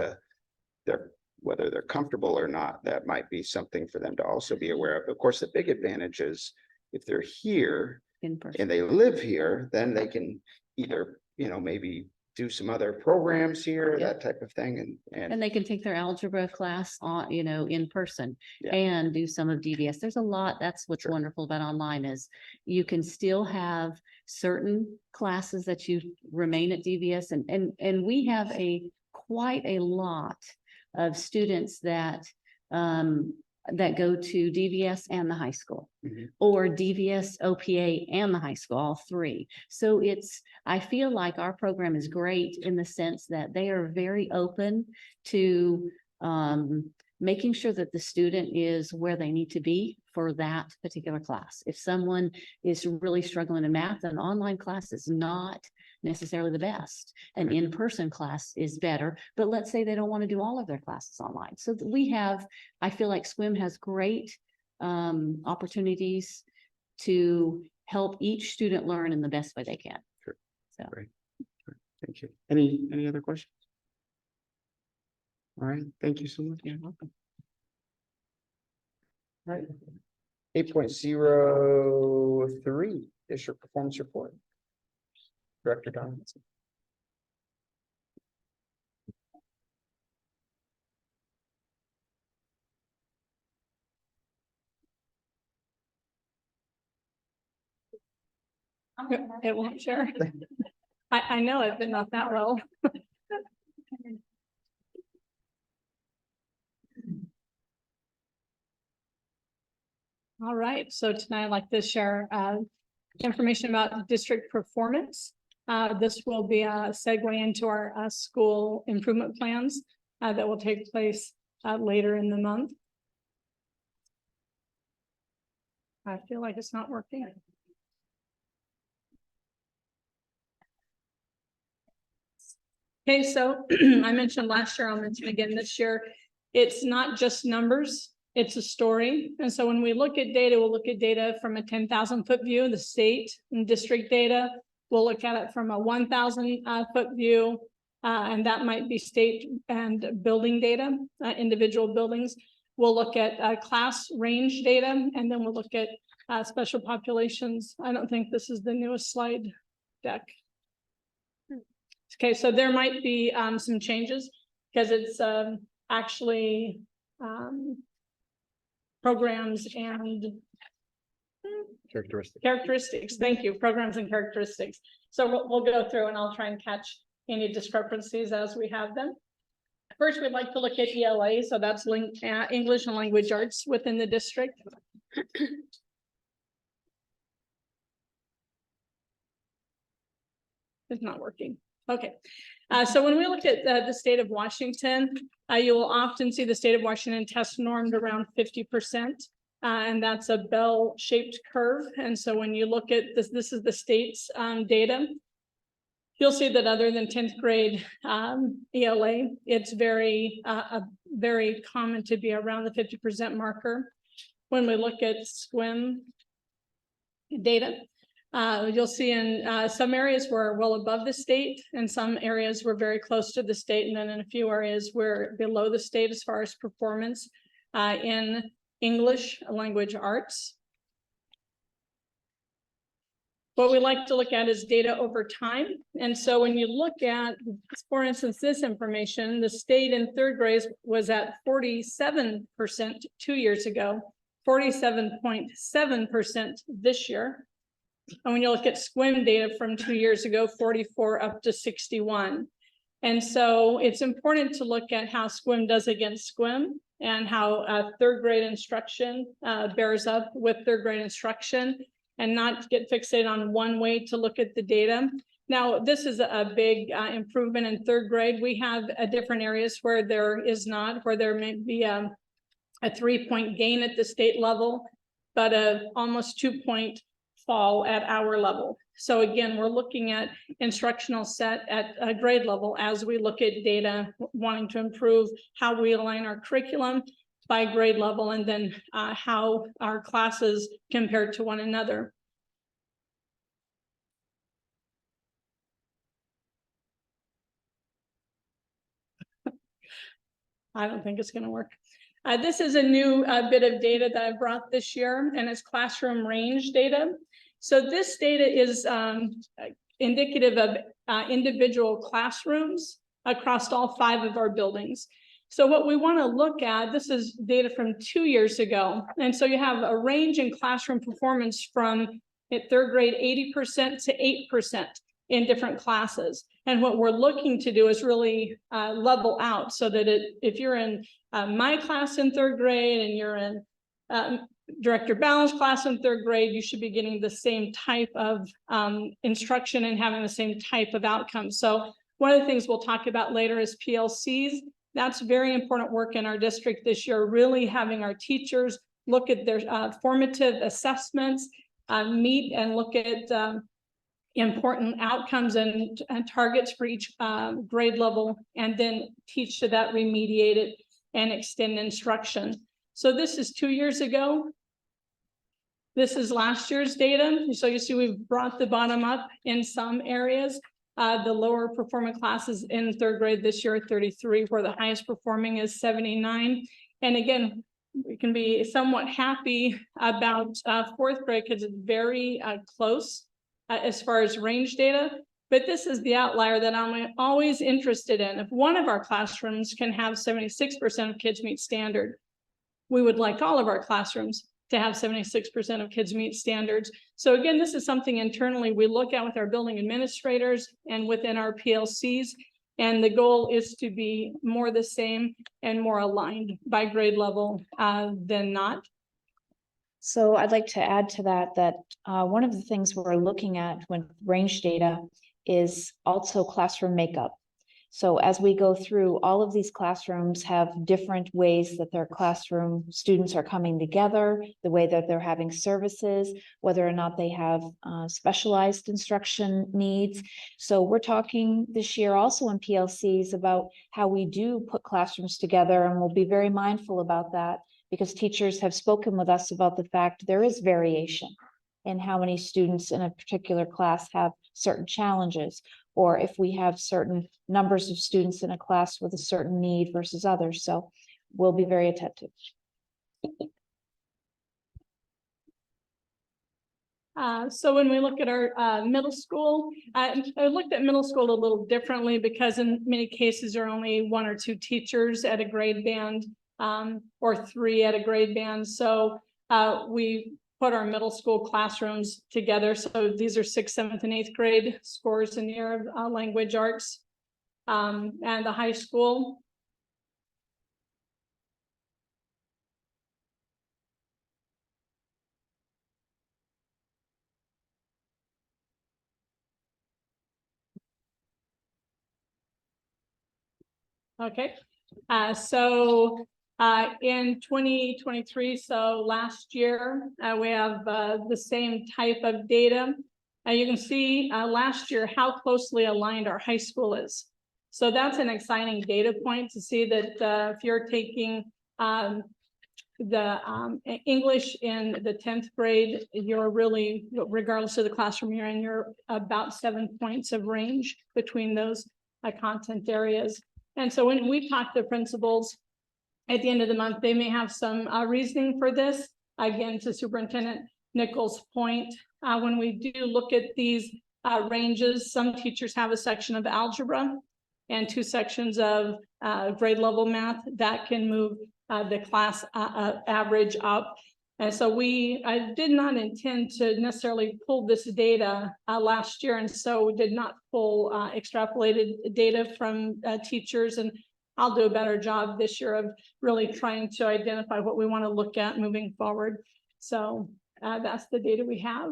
whether they're comfortable or not, that might be something for them to also be aware of. Of course, the big advantage is if they're here In person. and they live here, then they can either, maybe do some other programs here, Yeah. that type of thing, And they can take their algebra class on, in person Yeah. and do some of DVS. There's a lot, that's what's Sure. wonderful about online is you can still have certain classes that you remain at DVS and we have quite a lot of students that go to DVS and the high school. Mhm. Or DVS, OPA and the high school, all three. So I feel like our program is great in the sense that they are very open to making sure that the student is where they need to be for that particular class. If someone is really struggling in math, an online class is not necessarily the best. An in-person class is better, but let's say they don't want to do all of their classes online. So I feel like Sequim has great opportunities to help each student learn in the best way they can. Sure. So. Great. Thank you. Any other questions? All right, thank you so much. You're welcome. All right. 8.03 district performance report. Director Donaldson. It won't share. I know it, but not that well. All right, so tonight I'd like to share information about district performance. This will be a segue into our school improvement plans that will take place later in the month. I feel like it's not working. Okay, so I mentioned last year, I'll mention again this year, it's not just numbers, it's a story. And so when we look at data, we'll look at data from a 10,000 foot view, the state and district data. We'll look at it from a 1,000 foot view, and that might be state and building data, individual buildings. We'll look at class range data, and then we'll look at special populations. I don't think this is the newest slide deck. Okay, so there might be some changes because it's actually programs and characteristics. Thank you, programs and characteristics. So we'll go through and I'll try and catch any discrepancies as we have them. First, we'd like to look at ELA. So that's English and language arts within the district. It's not working. Okay, so when we look at the state of Washington, you will often see the state of Washington test normed around 50%, and that's a bell-shaped curve. And so when you look at this is the state's data. You'll see that other than 10th grade ELA, it's very common to be around the 50% marker. When we look at Sequim data, you'll see in some areas we're well above the state, and some areas we're very close to the state, and then in a few areas we're below the state as far as performance in English language arts. What we like to look at is data over time. And so when you look at, for instance, this information, the state in third grade was at 47% 2 years ago, 47.7% this year. And when you look at Sequim data from 2 years ago, 44 up to 61. And so it's important to look at how Sequim does against Sequim and how third grade instruction bears up with third grade instruction, and not get fixated on one way to look at the data. Now, this is a big improvement in third grade. We have different areas where there is not, where there may be a 3-point gain at the state level, but a almost 2-point fall at our level. So again, we're looking at instructional set at a grade level as we look at data, wanting to improve how we align our curriculum by grade level, and then how our classes compare to one another. I don't think it's going to work. This is a new bit of data that I brought this year, and it's classroom range data. So this data is indicative of individual classrooms across all 5 of our buildings. So what we want to look at, this is data from 2 years ago. And so you have a range in classroom performance from at 3rd grade, 80% to 8% in different classes. And what we're looking to do is really level out so that if you're in my class in 3rd grade and you're in Director Balance class in 3rd grade, you should be getting the same type of instruction and having the same type of outcomes. So one of the things we'll talk about later is PLCs. That's very important work in our district this year, really having our teachers look at their formative assessments, meet and look at important outcomes and targets for each grade level, and then teach to that, remediate it, and extend instruction. So this is 2 years ago. This is last year's data. So you see we've brought the bottom up in some areas. The lower performing classes in 3rd grade this year are 33, where the highest performing is 79. And again, we can be somewhat happy about 4th grade because it's very close as far as range data. But this is the outlier that I'm always interested in. If one of our classrooms can have 76% of kids meet standard, we would like all of our classrooms to have 76% of kids meet standards. So again, this is something internally we look at with our building administrators and within our PLCs. And the goal is to be more the same and more aligned by grade level than not. So I'd like to add to that, one of the things we're looking at when range data is also classroom makeup. So as we go through, all of these classrooms have different ways that their classroom students are coming together, the way that they're having services, whether or not they have specialized instruction needs. So we're talking this year also in PLCs about how we do put classrooms together, and we'll be very mindful about that because teachers have spoken with us about the fact there is variation in how many students in a particular class have certain challenges, or if we have certain numbers of students in a class with a certain need versus others. So we'll be very attentive. So when we look at our middle school, I looked at middle school a little differently because in many cases there are only 1 or 2 teachers at a grade band or 3 at a grade band. So we put our middle school classrooms together. So these are 6th, 7th, and 8th grade scores in the area of language arts and the high school. Okay, so in 2023, so last year, we have the same type of data. You can see last year how closely aligned our high school is. So that's an exciting data point to see that if you're taking the English in the 10th grade, you're really, regardless of the classroom you're in, you're about 7 points of range between those content areas. And so when we talk to principals at the end of the month, they may have some reasoning for this. Again, to Superintendent Nichols' point, when we do look at these ranges, some teachers have a section of algebra and 2 sections of grade level math that can move the class average up. And so I did not intend to necessarily pull this data last year, and so did not pull extrapolated data from teachers. And I'll do a better job this year of really trying to identify what we want to look at moving forward. So that's the data we have.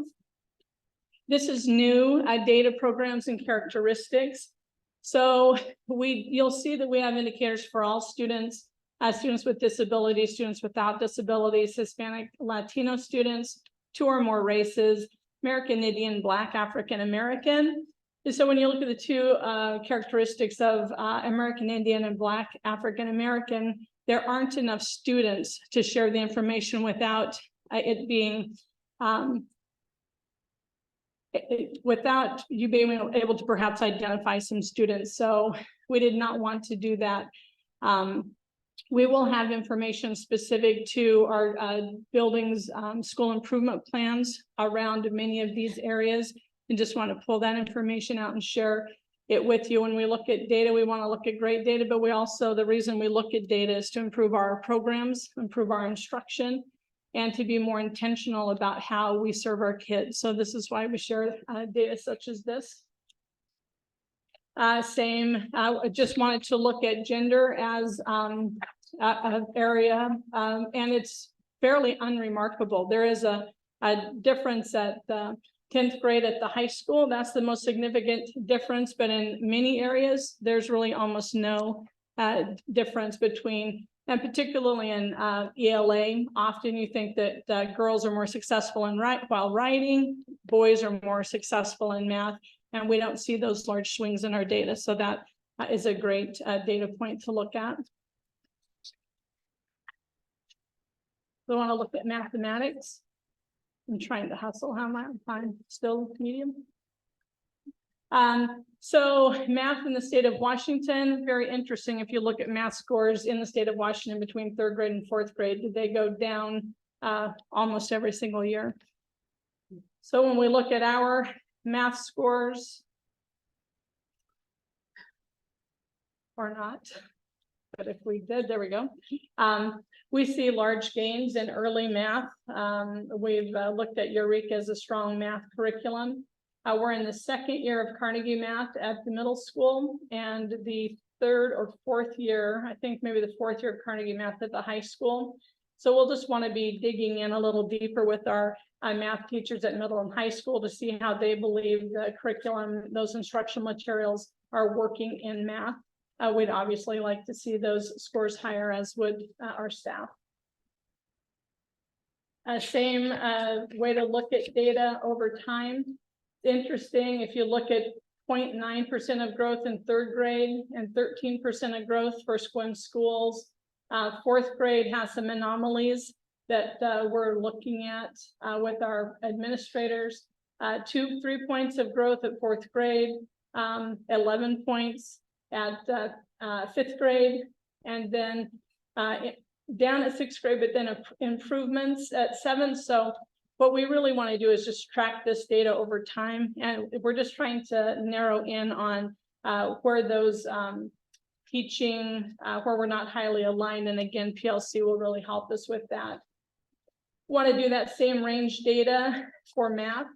This is new data programs and characteristics. So you'll see that we have indicators for all students. Students with disabilities, students without disabilities, Hispanic, Latino students, 2 or more races, American Indian, Black, African American. And so when you look at the 2 characteristics of American Indian and Black African American, there aren't enough students to share the information without it being without you being able to perhaps identify some students. So we did not want to do that. We will have information specific to our buildings, school improvement plans around many of these areas, and just want to pull that information out and share it with you. When we look at data, we want to look at great data, but we also, the reason we look at data is to improve our programs, improve our instruction, and to be more intentional about how we serve our kids. So this is why we share data such as this. I just wanted to look at gender as an area, and it's fairly unremarkable. There is a difference at the 10th grade at the high school. That's the most significant difference, but in many areas, there's really almost no difference between, and particularly in ELA, often you think that girls are more successful in while writing, boys are more successful in math, and we don't see those large swings in our data. So that is a great data point to look at. We want to look at mathematics. I'm trying to hustle. How am I? I'm still medium. So math in the state of Washington, very interesting. If you look at math scores in the state of Washington between 3rd grade and 4th grade, they go down almost every single year. So when we look at our math scores, or not, but if we did, there we go. We see large gains in early math. We've looked at Eureka as a strong math curriculum. We're in the 2nd year of Carnegie Math at the middle school, and the 3rd or 4th year, I think maybe the 4th year of Carnegie Math at the high school. So we'll just want to be digging in a little deeper with our math teachers at middle and high school to see how they believe the curriculum, those instructional materials are working in math. We'd obviously like to see those scores higher, as would our staff. Same way to look at data over time. Interesting, if you look at 0.9% of growth in 3rd grade and 13% of growth for Sequim schools. 4th grade has some anomalies that we're looking at with our administrators. 3 points of growth at 4th grade, 11 points at 5th grade, and then down at 6th grade, but then improvements at 7th. So what we really want to do is just track this data over time, and we're just trying to narrow in on where those teaching, where we're not highly aligned, and again, PLC will really help us with that. Want to do that same range data for math.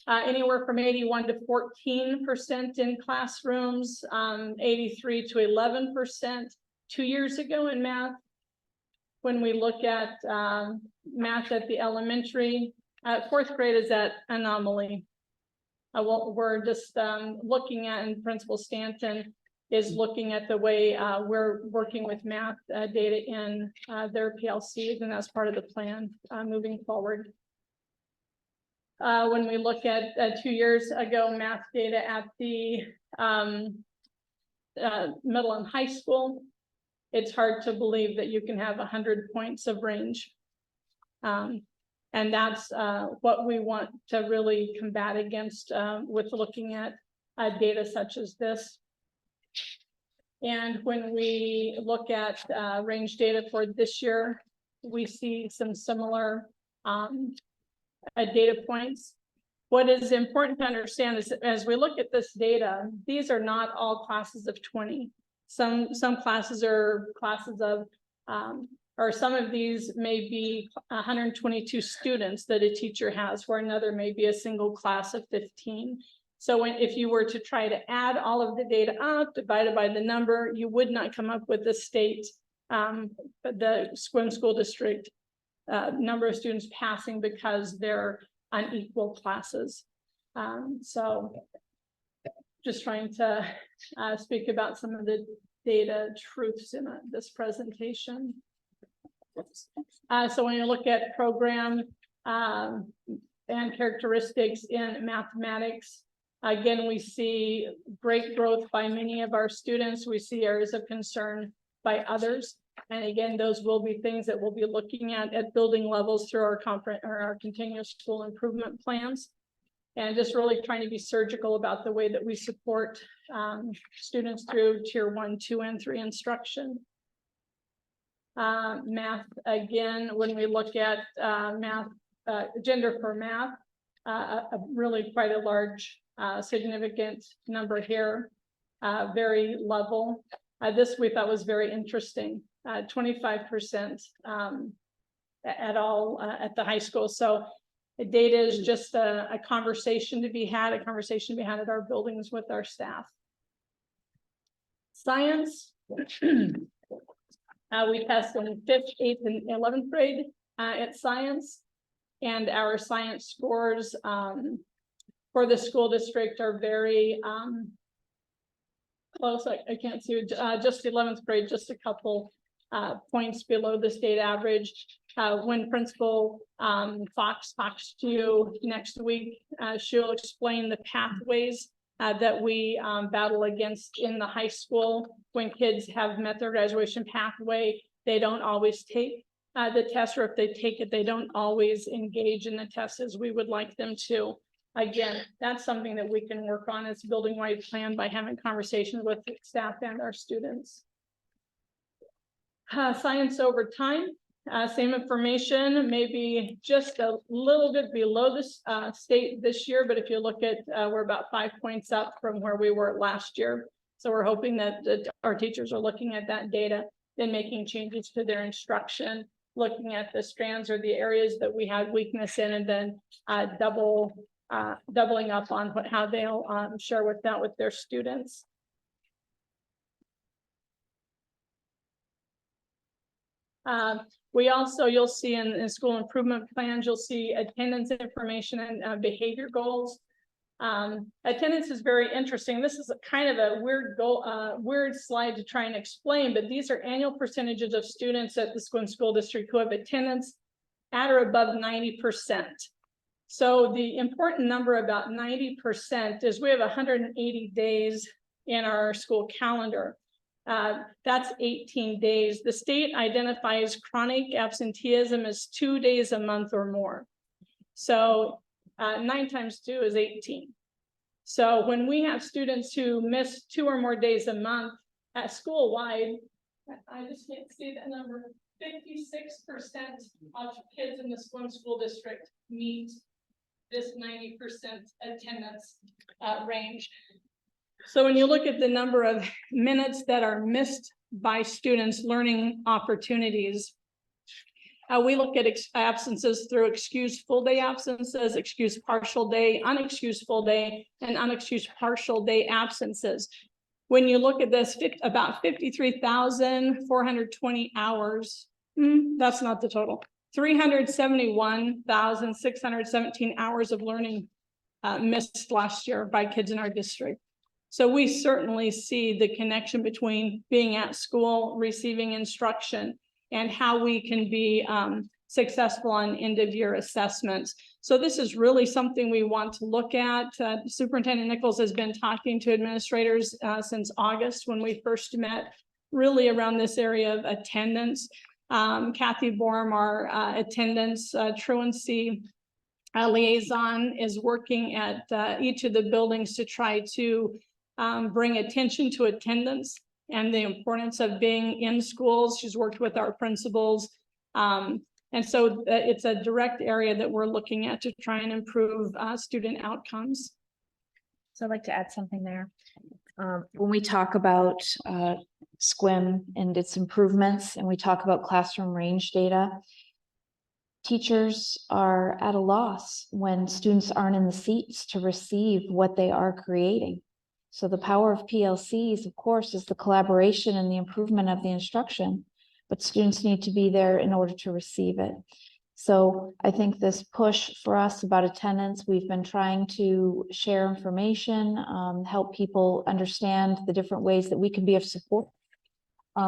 Anywhere from 81 to 14% in classrooms, 83 to 11% 2 years ago in math. When we look at math at the elementary, 4th grade is that anomaly. We're just looking at, and Principal Stanton is looking at the way we're working with math data in their PLCs, and that's part of the plan moving forward. When we look at 2 years ago math data at the middle and high school, it's hard to believe that you can have 100 points of range. And that's what we want to really combat against with looking at data such as this. And when we look at range data for this year, we see some similar data points. What is important to understand is that as we look at this data, these are not all classes of 20. Some classes are classes of, or some of these may be 122 students that a teacher has, where another may be a single class of 15. So if you were to try to add all of the data up, divided by the number, you would not come up with the state, the Sequim School District number of students passing, because they're unequal classes. So just trying to speak about some of the data truths in this presentation. So when you look at program and characteristics in mathematics, Again, we see great growth by many of our students. We see areas of concern by others. And again, those will be things that we'll be looking at building levels through our our continuous school improvement plans. And just really trying to be surgical about the way that we support students through tier 1, 2, and 3 instruction. Math, again, when we look at math, gender for math, really quite a large, significant number here, very level. This we thought was very interesting, 25% at all at the high school. So the data is just a conversation to be had, at our buildings with our staff. Science. We test in 5th, 8th, and 11th grade at science, and our science scores for the school district are very close. I can't see just 11th grade, just a couple points below the state average. When Principal Fox talks to you next week, she'll explain the pathways that we battle against in the high school. When kids have met their graduation pathway, they don't always take the test, or if they take it, they don't always engage in the test as we would like them to. Again, that's something that we can work on as building-wide plan by having conversations with staff and our students. Science over time. Same information, maybe just a little bit below this state this year, but if you look at, we're about 5 points up from where we were last year. So we're hoping that our teachers are looking at that data, then making changes to their instruction, looking at the strands or the areas that we had weakness in, and then doubling up on how they'll share with their students. We also, you'll see in school improvement plans, you'll see attendance information and behavior goals. Attendance is very interesting. This is a kind of a weird goal, weird slide to try and explain, but these are annual percentages of students at the Sequim School District who have attendance at or above 90%. So the important number about 90% is we have 180 days in our school calendar. That's 18 days. The state identifies chronic absenteeism as 2 days a month or more. So 9 times 2 is 18. So when we have students who miss 2 or more days a month at school-wide, I just can't see that number, 56% of kids in the Sequim School District meet this 90% attendance range. So when you look at the number of minutes that are missed by students' learning opportunities, we look at absences through excused full day absences, excused partial day, unexcused full day, and unexcused partial day absences. When you look at this, about 53,420 hours, that's not the total, 371,617 hours of learning missed last year by kids in our district. So we certainly see the connection between being at school, receiving instruction, and how we can be successful on end-of-year assessments. So this is really something we want to look at. Superintendent Nichols has been talking to administrators since August when we first met, really around this area of attendance. Kathy Borm, our attendance truancy liaison, is working at each of the buildings to try to bring attention to attendance and the importance of being in schools. She's worked with our principals. And so it's a direct area that we're looking at to try and improve student outcomes. So I'd like to add something there. When we talk about SQUIM and its improvements, and we talk about classroom range data, teachers are at a loss when students aren't in the seats to receive what they are creating. So the power of PLCs, of course, is the collaboration and the improvement of the instruction, but students need to be there in order to receive it. So I think this push for us about attendance, we've been trying to share information, help people understand the different ways that we can be of support.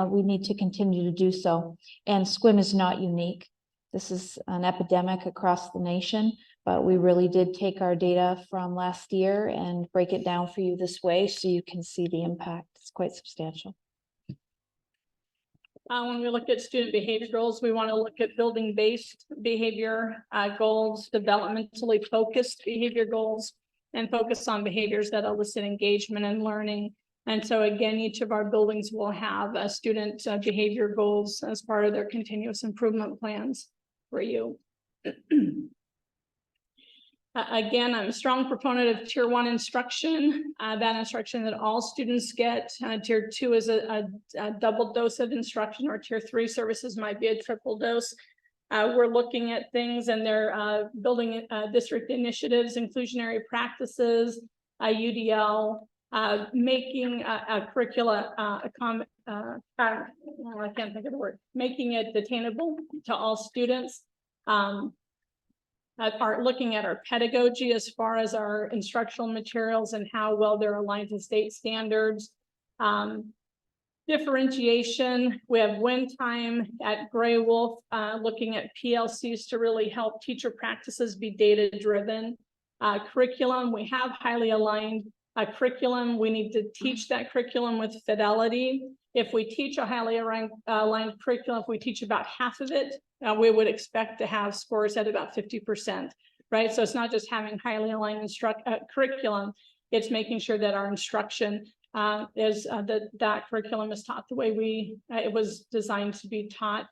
We need to continue to do so. And SQUIM is not unique. This is an epidemic across the nation, But we really did take our data from last year and break it down for you this way so you can see the impact. It's quite substantial. When we look at student behavior goals, we want to look at building-based behavior goals, developmentally focused behavior goals, and focus on behaviors that elicit engagement and learning. And so again, each of our buildings will have a student behavior goals as part of their continuous improvement plans for you. Again, I'm a strong proponent of tier 1 instruction, that instruction that all students get. Tier 2 is a double dose of instruction, or tier 3 services might be a triple dose. We're looking at things and they're building district initiatives, inclusionary practices, UDL, making a curricula, I can't think of the word, making it attainable to all students. Are looking at our pedagogy as far as our instructional materials and how well they're aligned to state standards. Differentiation, we have Win Time at Gray Wolf, looking at PLCs to really help teacher practices be data-driven. Curriculum, we have highly aligned curriculum. We need to teach that curriculum with fidelity. If we teach a highly aligned curriculum, if we teach about half of it, we would expect to have scores at about 50%, right? So it's not just having highly aligned curriculum, it's making sure that our instruction is that curriculum is taught the way it was designed to be taught.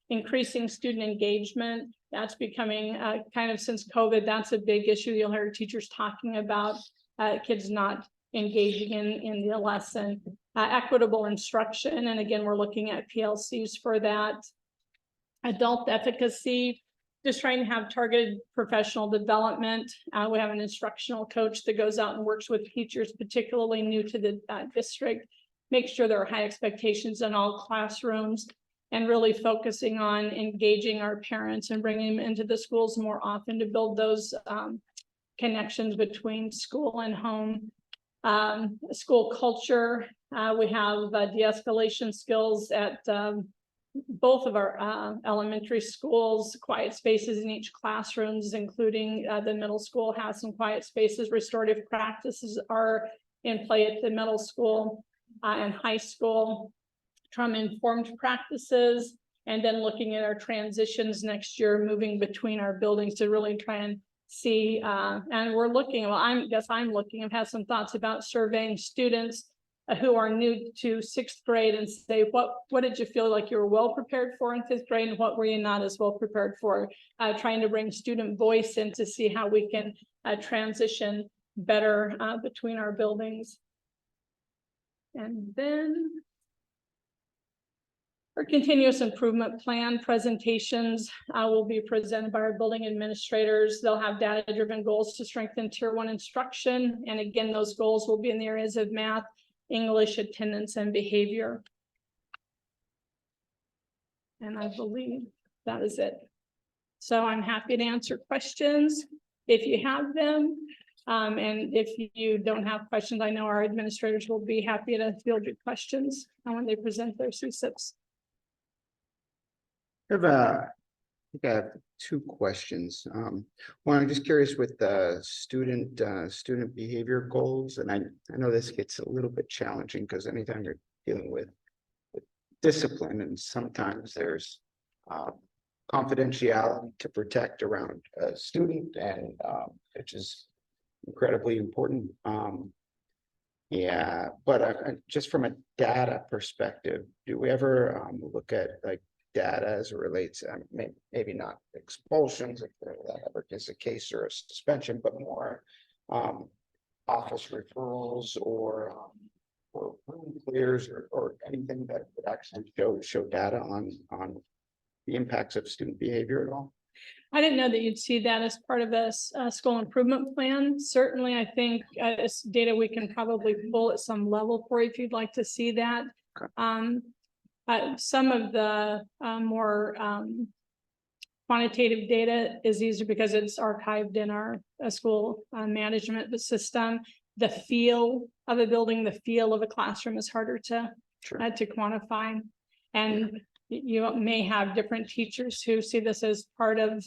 Increasing student engagement, that's becoming kind of since COVID, that's a big issue. You'll hear teachers talking about kids not engaging in the lesson. Equitable instruction, and again, we're looking at PLCs for that. Adult efficacy, just trying to have targeted professional development. We have an instructional coach that goes out and works with teachers, particularly new to the district, make sure there are high expectations in all classrooms, and really focusing on engaging our parents and bringing them into the schools more often to build those connections between school and home. School culture, we have de-escalation skills at both of our elementary schools, quiet spaces in each classrooms, including the middle school has some quiet spaces. Restorative practices are in play at the middle school and high school. Trauma-informed practices, and then looking at our transitions next year, moving between our buildings to really try and see, and we're looking, well, I've had some thoughts about surveying students who are new to 6th grade and say, what did you feel like you were well prepared for in 5th grade, and what were you not as well prepared for? Trying to bring student voice in to see how we can transition better between our buildings. And then our continuous improvement plan presentations will be presented by our building administrators. They'll have data-driven goals to strengthen tier 1 instruction. And again, those goals will be in the areas of math, English, attendance, and behavior. And I believe that is it. So I'm happy to answer questions if you have them. And if you don't have questions, I know our administrators will be happy to field your questions when they present their CSIPs. I think I have 2 questions. One, I'm just curious with the student behavior goals, and I know this gets a little bit challenging because anytime you're dealing with discipline, and sometimes there's confidentiality to protect around a student, and which is incredibly important. Yeah, but just from a data perspective, do we ever look at like data as it relates, maybe not expulsions if that ever is a case, or a suspension, but more office referrals or room clears or anything that would actually show data on the impacts of student behavior at all? I didn't know that you'd see that as part of a school improvement plan. Certainly, I think it's data we can probably pull at some level for you if you'd like to see that. Okay. Some of the more quantitative data is easier because it's archived in our school management system. The feel of a building, the feel of a classroom is harder to quantify. And you may have different teachers who see this as part of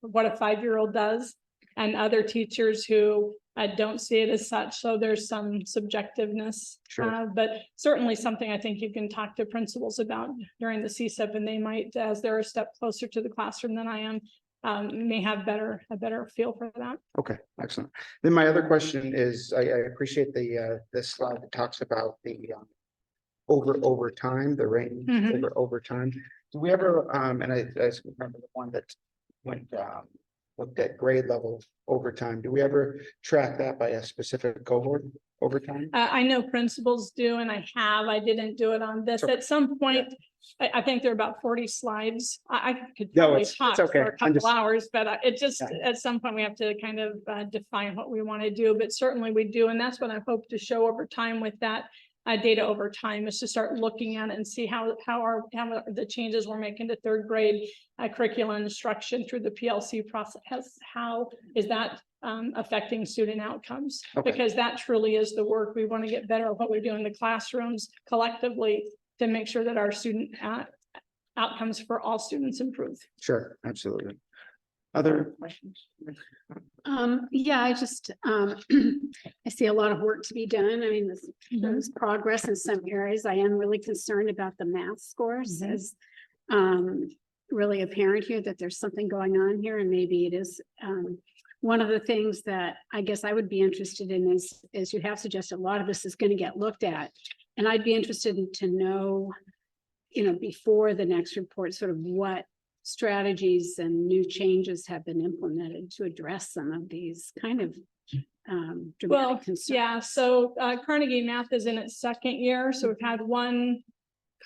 what a 5-year-old does. and other teachers who don't see it as such. So there's some subjectiveness. Sure. But certainly something I think you can talk to principals about during the CSEP, and they might, as they're a step closer to the classroom than I am, may have a better feel for that. Okay, excellent. Then my other question is, I appreciate the slide that talks about the over time, the range Mhm. over time. Do we ever, and I remember the one that went, looked at grade level over time. Do we ever track that by a specific cohort over time? I know principals do, and I didn't do it on this. Okay. At some point, I think there are about 40 slides. I could No, probably it's talk okay. for a I'm couple just- hours, but it just, Yeah. at some point, we have to kind of define what we want to do, but certainly we do. And that's what I hope to show over time with that data over time, is to start looking at it and see how the changes we're making to third grade curriculum instruction through the PLC process, how is that affecting student outcomes? Okay. Because that truly is the work. We want to get better at what we do in the classrooms collectively to make sure that our student outcomes for all students improve. Sure, absolutely. Other questions? Yeah, I just, I see a lot of work to be done. I mean, there's progress in some areas. I am really concerned about the math scores as really apparent here that there's something going on here, and maybe it is. One of the things that I guess I would be interested in is you have suggested a lot of this is going to get looked at. And I'd be interested to know, before the next report, sort of what strategies and new changes have been implemented to address some of these kind of dramatic concerns. Yeah, so Carnegie Math is in its second year, so we've had one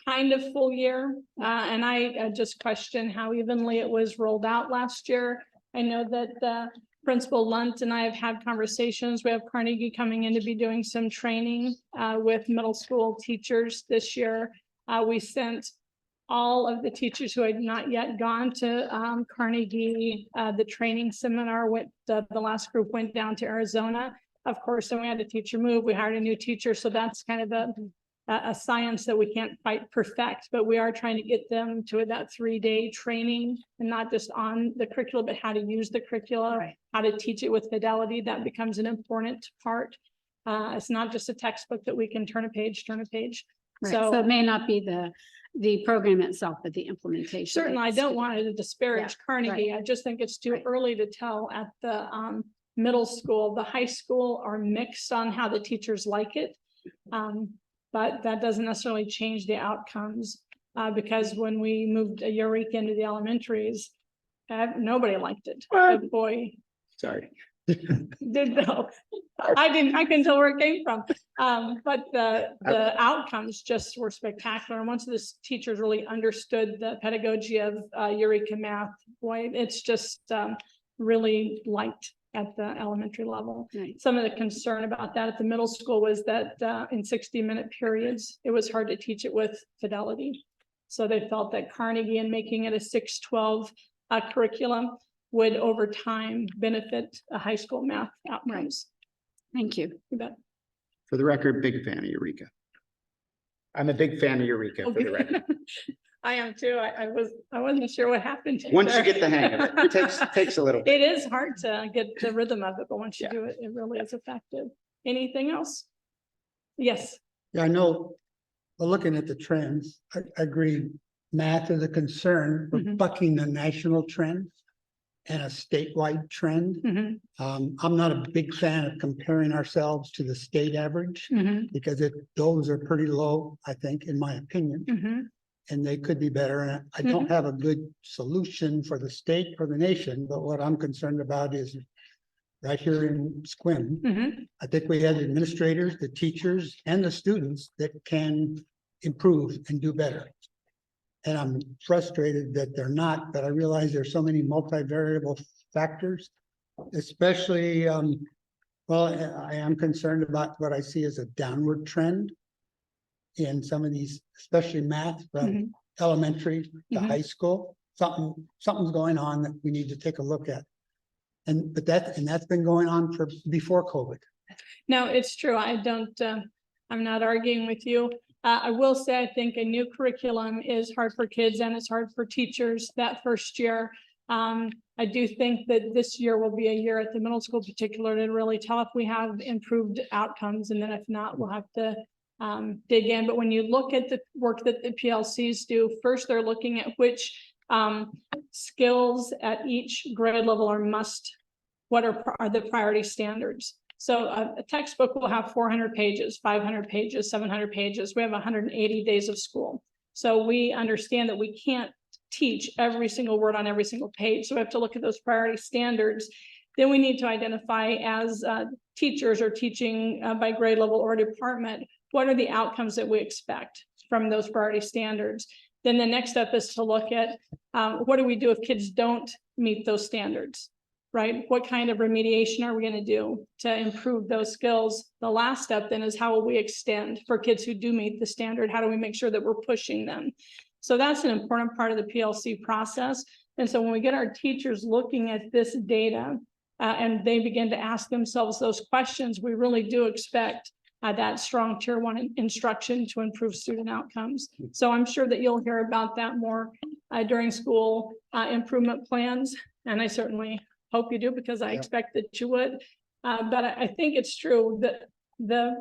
kind of full year. And I just question how evenly it was rolled out last year. I know that Principal Lunt and I have had conversations. We have Carnegie coming in to be doing some training with middle school teachers this year. We sent all of the teachers who had not yet gone to Carnegie, the training seminar. The last group went down to Arizona. Of course, then we had a teacher move. We hired a new teacher. So that's kind of a science that we can't quite perfect, but we are trying to get them to that 3-day training, and not just on the curriculum, but how to use the curriculum, how to teach it with fidelity. That becomes an important part. It's not just a textbook that we can turn a page. Right. So it may not be the program itself, but the implementation. Certainly, I don't want to disparage Carnegie. right. I just think it's too early to tell at the middle school. The high school are mixed on how the teachers like it. But that doesn't necessarily change the outcomes, because when we moved Eureka into the elementaries, nobody liked it. But boy, Sorry. did know. I couldn't tell where it came from. But the outcomes just were spectacular. And once the teachers really understood the pedagogy of Eureka Math, boy, it's just really liked at the elementary level. Right. Some of the concern about that at the middle school was that in 60-minute periods, it was hard to teach it with fidelity. So they felt that Carnegie, and making it a 6-12 curriculum, would over time benefit a high school math outcomes. Thank you. You bet. For the record, big fan of Eureka. I'm a big fan of Eureka, for the record. I am too. I wasn't sure what happened. Once you get the hang of it, it takes a little bit. It is hard to get the rhythm of it, but once you do it, it really is effective. Anything else? Yes. Yeah, I know, but looking at the trends, I agree, math is a concern for bucking the national trend and a statewide trend. I'm not a big fan of comparing ourselves to the state average because those are pretty low, I think, in my opinion. And they could be better. And I don't have a good solution for the state or the nation, but what I'm concerned about is right here in Sequim. I think we have the administrators, the teachers, and the students that can improve and do better. And I'm frustrated that they're not, but I realize there's so many multivariable factors, especially, well, I am concerned about what I see as a downward trend in some of these, especially math from elementary to high school. Something's going on that we need to take a look at. And that's been going on for before COVID. No, it's true. I'm not arguing with you. I will say, I think a new curriculum is hard for kids and it's hard for teachers that first year. I do think that this year will be a year at the middle school particular to really tell if we have improved outcomes, and then if not, we'll have to dig in. But when you look at the work that the PLCs do, first they're looking at which skills at each grade level are must, what are the priority standards. So a textbook will have 400 pages, 500 pages, 700 pages. We have 180 days of school. So we understand that we can't teach every single word on every single page. So we have to look at those priority standards. Then we need to identify as teachers or teaching by grade level or department, what are the outcomes that we expect from those priority standards? Then the next step is to look at what do we do if kids don't meet those standards, right? What kind of remediation are we going to do to improve those skills? The last step then is how will we extend for kids who do meet the standard? How do we make sure that we're pushing them? So that's an important part of the PLC process. And so when we get our teachers looking at this data and they begin to ask themselves those questions, we really do expect that strong tier 1 instruction to improve student outcomes. So I'm sure that you'll hear about that more during school improvement plans. And I certainly hope you do, because I expect that you would. But I think it's true that the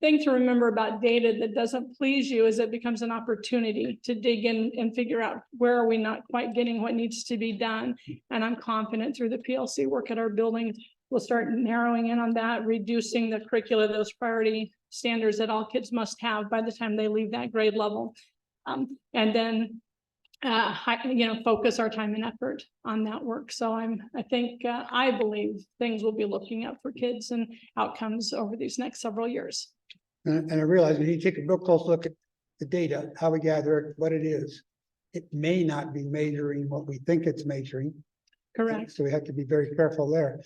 thing to remember about data that doesn't please you is it becomes an opportunity to dig in and figure out where are we not quite getting what needs to be done. And I'm confident through the PLC work at our building, we'll start narrowing in on that, reducing the curricula, those priority standards that all kids must have by the time they leave that grade level. And then focus our time and effort on that work. So I believe things will be looking up for kids and outcomes over these next several years. And I realize when you take a real close look at the data, how we gather it, what it is, it may not be measuring what we think it's measuring. Correct. So we have to be very careful there.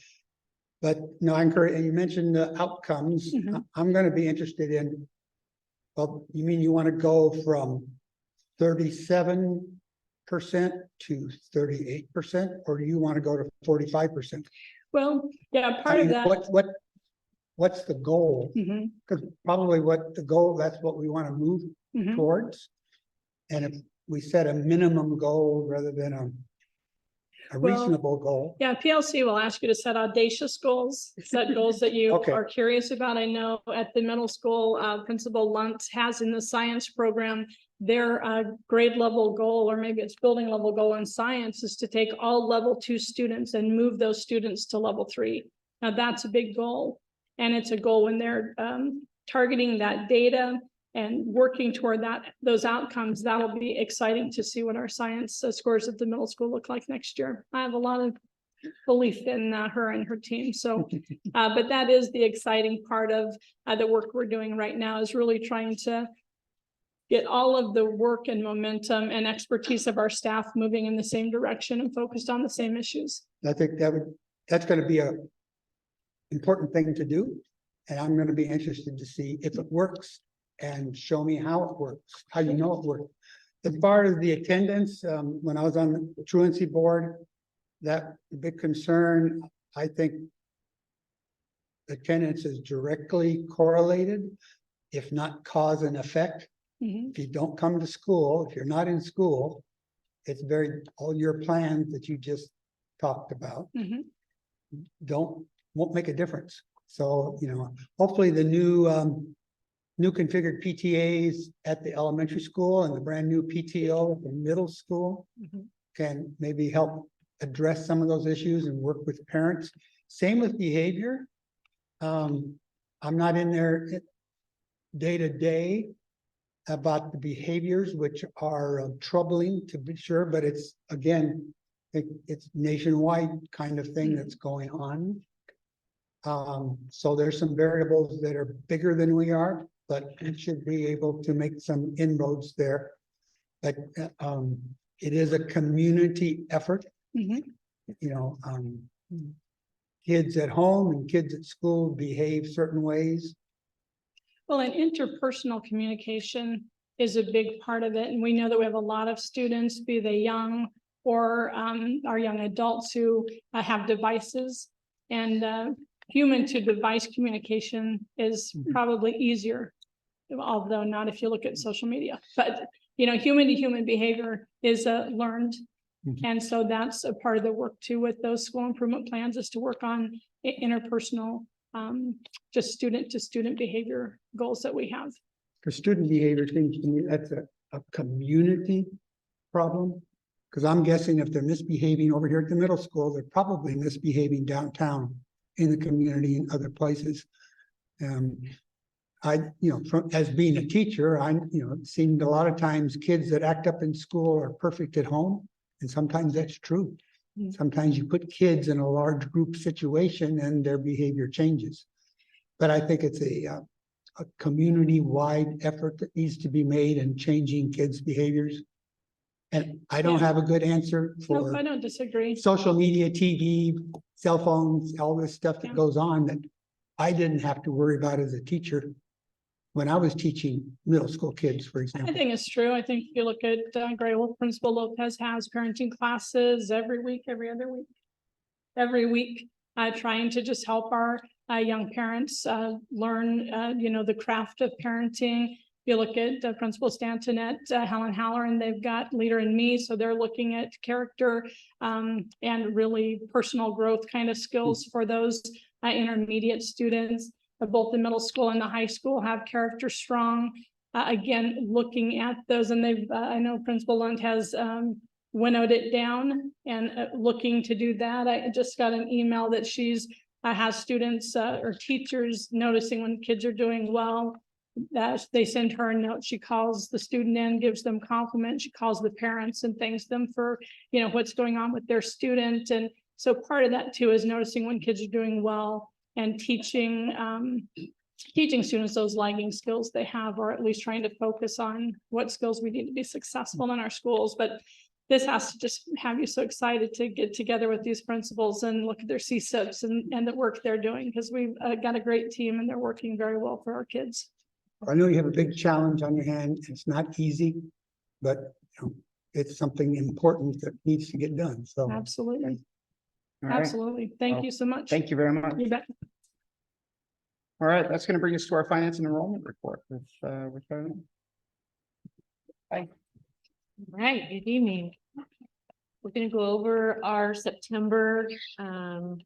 But no, I encourage, and you mentioned the outcomes. I'm going to be interested in, well, you mean you want to go from 37% to 38%, or do you want to go to 45%? Well, yeah, part of that. What's the goal? Because probably what the goal, that's what we want to move towards. And if we set a minimum goal rather than a reasonable goal. Yeah, PLC will ask you to set audacious goals, set goals that you are curious about. I know at the middle school, Principal Luntz has in the science program, their grade level goal, or maybe it's building level goal in science, is to take all level 2 students and move those students to level 3. Now that's a big goal. And it's a goal when they're targeting that data and working toward those outcomes. That'll be exciting to see what our science scores at the middle school look like next year. I have a lot of belief in her and her team. So, but that is the exciting part of the work we're doing right now, is really trying to get all of the work and momentum and expertise of our staff moving in the same direction and focused on the same issues. I think that's going to be a important thing to do. And I'm going to be interested to see if it works and show me how it works, how you know it works. As far as the attendance, when I was on the truancy board, that big concern, I think attendance is directly correlated, if not cause and effect. If you don't come to school, if you're not in school, it's all your plans that you just talked about won't make a difference. So, hopefully the new configured PTAs at the elementary school and the brand new PTO at the middle school can maybe help address some of those issues and work with parents. Same with behavior. I'm not in there day to day about the behaviors, which are troubling to be sure, but it's nationwide kind of thing that's going on. So there's some variables that are bigger than we are, but we should be able to make some inroads there. But it is a community effort. Kids at home and kids at school behave certain ways. Well, and interpersonal communication is a big part of it. And we know that we have a lot of students, be they young or our young adults, who have devices, and human to device communication is probably easier, although not if you look at social media. But human to human behavior is learned, And so that's a part of the work too with those school improvement plans, is to work on interpersonal, just student to student behavior goals that we have. For student behavior, seems to me that's a community problem. Because I'm guessing if they're misbehaving over here at the middle school, they're probably misbehaving downtown in the community and other places. As being a teacher, seen a lot of times kids that act up in school are perfect at home. And sometimes that's true. Sometimes you put kids in a large group situation and their behavior changes. But I think it's a community-wide effort that needs to be made in changing kids' behaviors. And I don't have a good answer No, for I don't disagree. social media, TV, cell phones, all this stuff that goes on that I didn't have to worry about as a teacher when I was teaching middle school kids, for I example. think it's true. I think if you look at Gray Wolf, Principal Lopez has parenting classes every week, every other week. Every week, trying to just help our young parents learn, the craft of parenting. You look at Principal Stanton at Helen Halloran, they've got Leader in Me, so they're looking at character and really personal growth kind of skills for those intermediate students. Both the middle school and the high school have Character Strong. Again, looking at those, and they've, I know Principal Lund has winnowed it down and looking to do that. I just got an email that she's has students or teachers noticing when kids are doing well, that they send her a note. She calls the student in, gives them compliments. She calls the parents and thanks them for, what's going on with their student. And so part of that too is noticing when kids are doing well and teaching students those lagging skills they have, or at least trying to focus on what skills we need to be successful in our schools. But this has to just have you so excited to get together with these principals and look at their CSIPs and the work they're doing, because we've got a great team and they're working very well for our kids. I know you have a big challenge on your hand. It's not easy, but it's something important that needs to get done. So absolutely. All right. Absolutely. Thank Well, you so much. Thank you very much. You bet. All right, that's going to bring us to our finance and enrollment report with Hi. Right, good evening. We're going to go over our September 23-24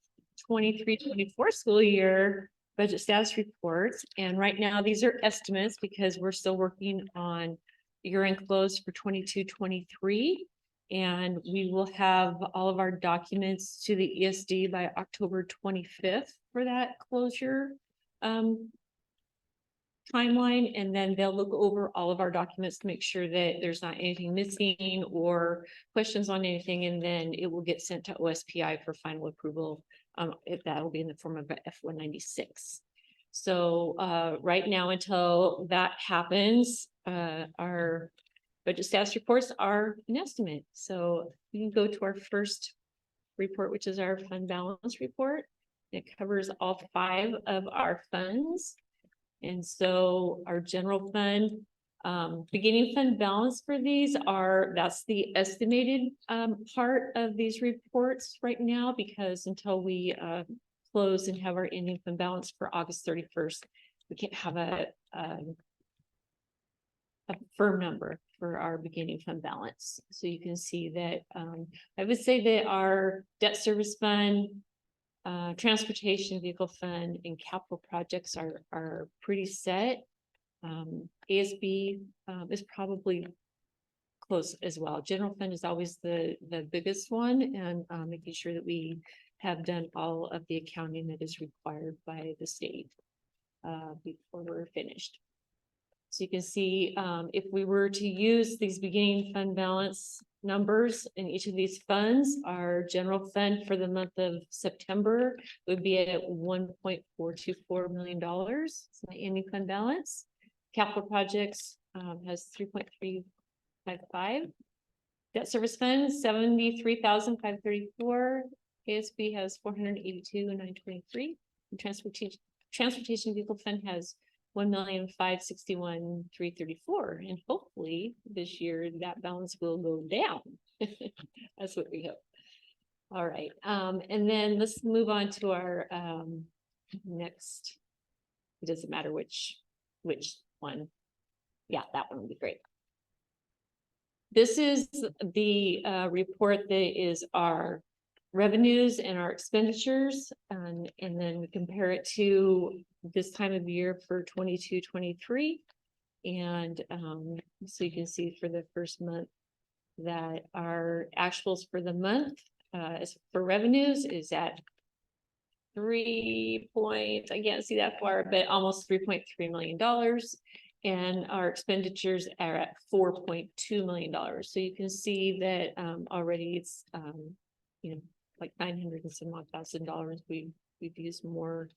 school year budget status reports. And right now, these are estimates because we're still working on year-end close for 22-23. And we will have all of our documents to the ESD by October 25th for that closure timeline, and then they'll look over all of our documents to make sure that there's not anything missing or questions on anything, and then it will get sent to OSPI for final approval. If that will be in the form of a F-196. So right now, until that happens, our budget status reports are an estimate. So we can go to our first report, which is our fund balance report. It covers all 5 of our funds. And so our general fund, beginning fund balance for these that's the estimated part of these reports right now, because until we close and have our ending fund balance for August 31st, we can't have a firm number for our beginning fund balance. So you can see that I would say that our debt service fund, transportation vehicle fund, and capital projects are pretty set. ASB is probably close as well. General fund is always the biggest one, and making sure that we have done all of the accounting that is required by the state before we're finished. So you can see if we were to use these beginning fund balance numbers in each of these funds, our general fund for the month of September would be at $1.424 million. It's my ending fund balance. Capital projects has 3.355. Debt service fund 73,534. ASB has 482,923. And transportation vehicle fund has 1,561,334, and hopefully this year that balance will go down. That's what we hope. All right, and then let's move on to our next. It doesn't matter which one. Yeah, that one would be great. this is the report that is our revenues and our expenditures, and then we compare it to this time of year for 22-23. And so you can see for the first month that our actuals for the month is for revenues is at I can't see that far, but almost $3.3 million. And our expenditures are at $4.2 million. So you can see that already it's like $900 and some odd thousand. We've used more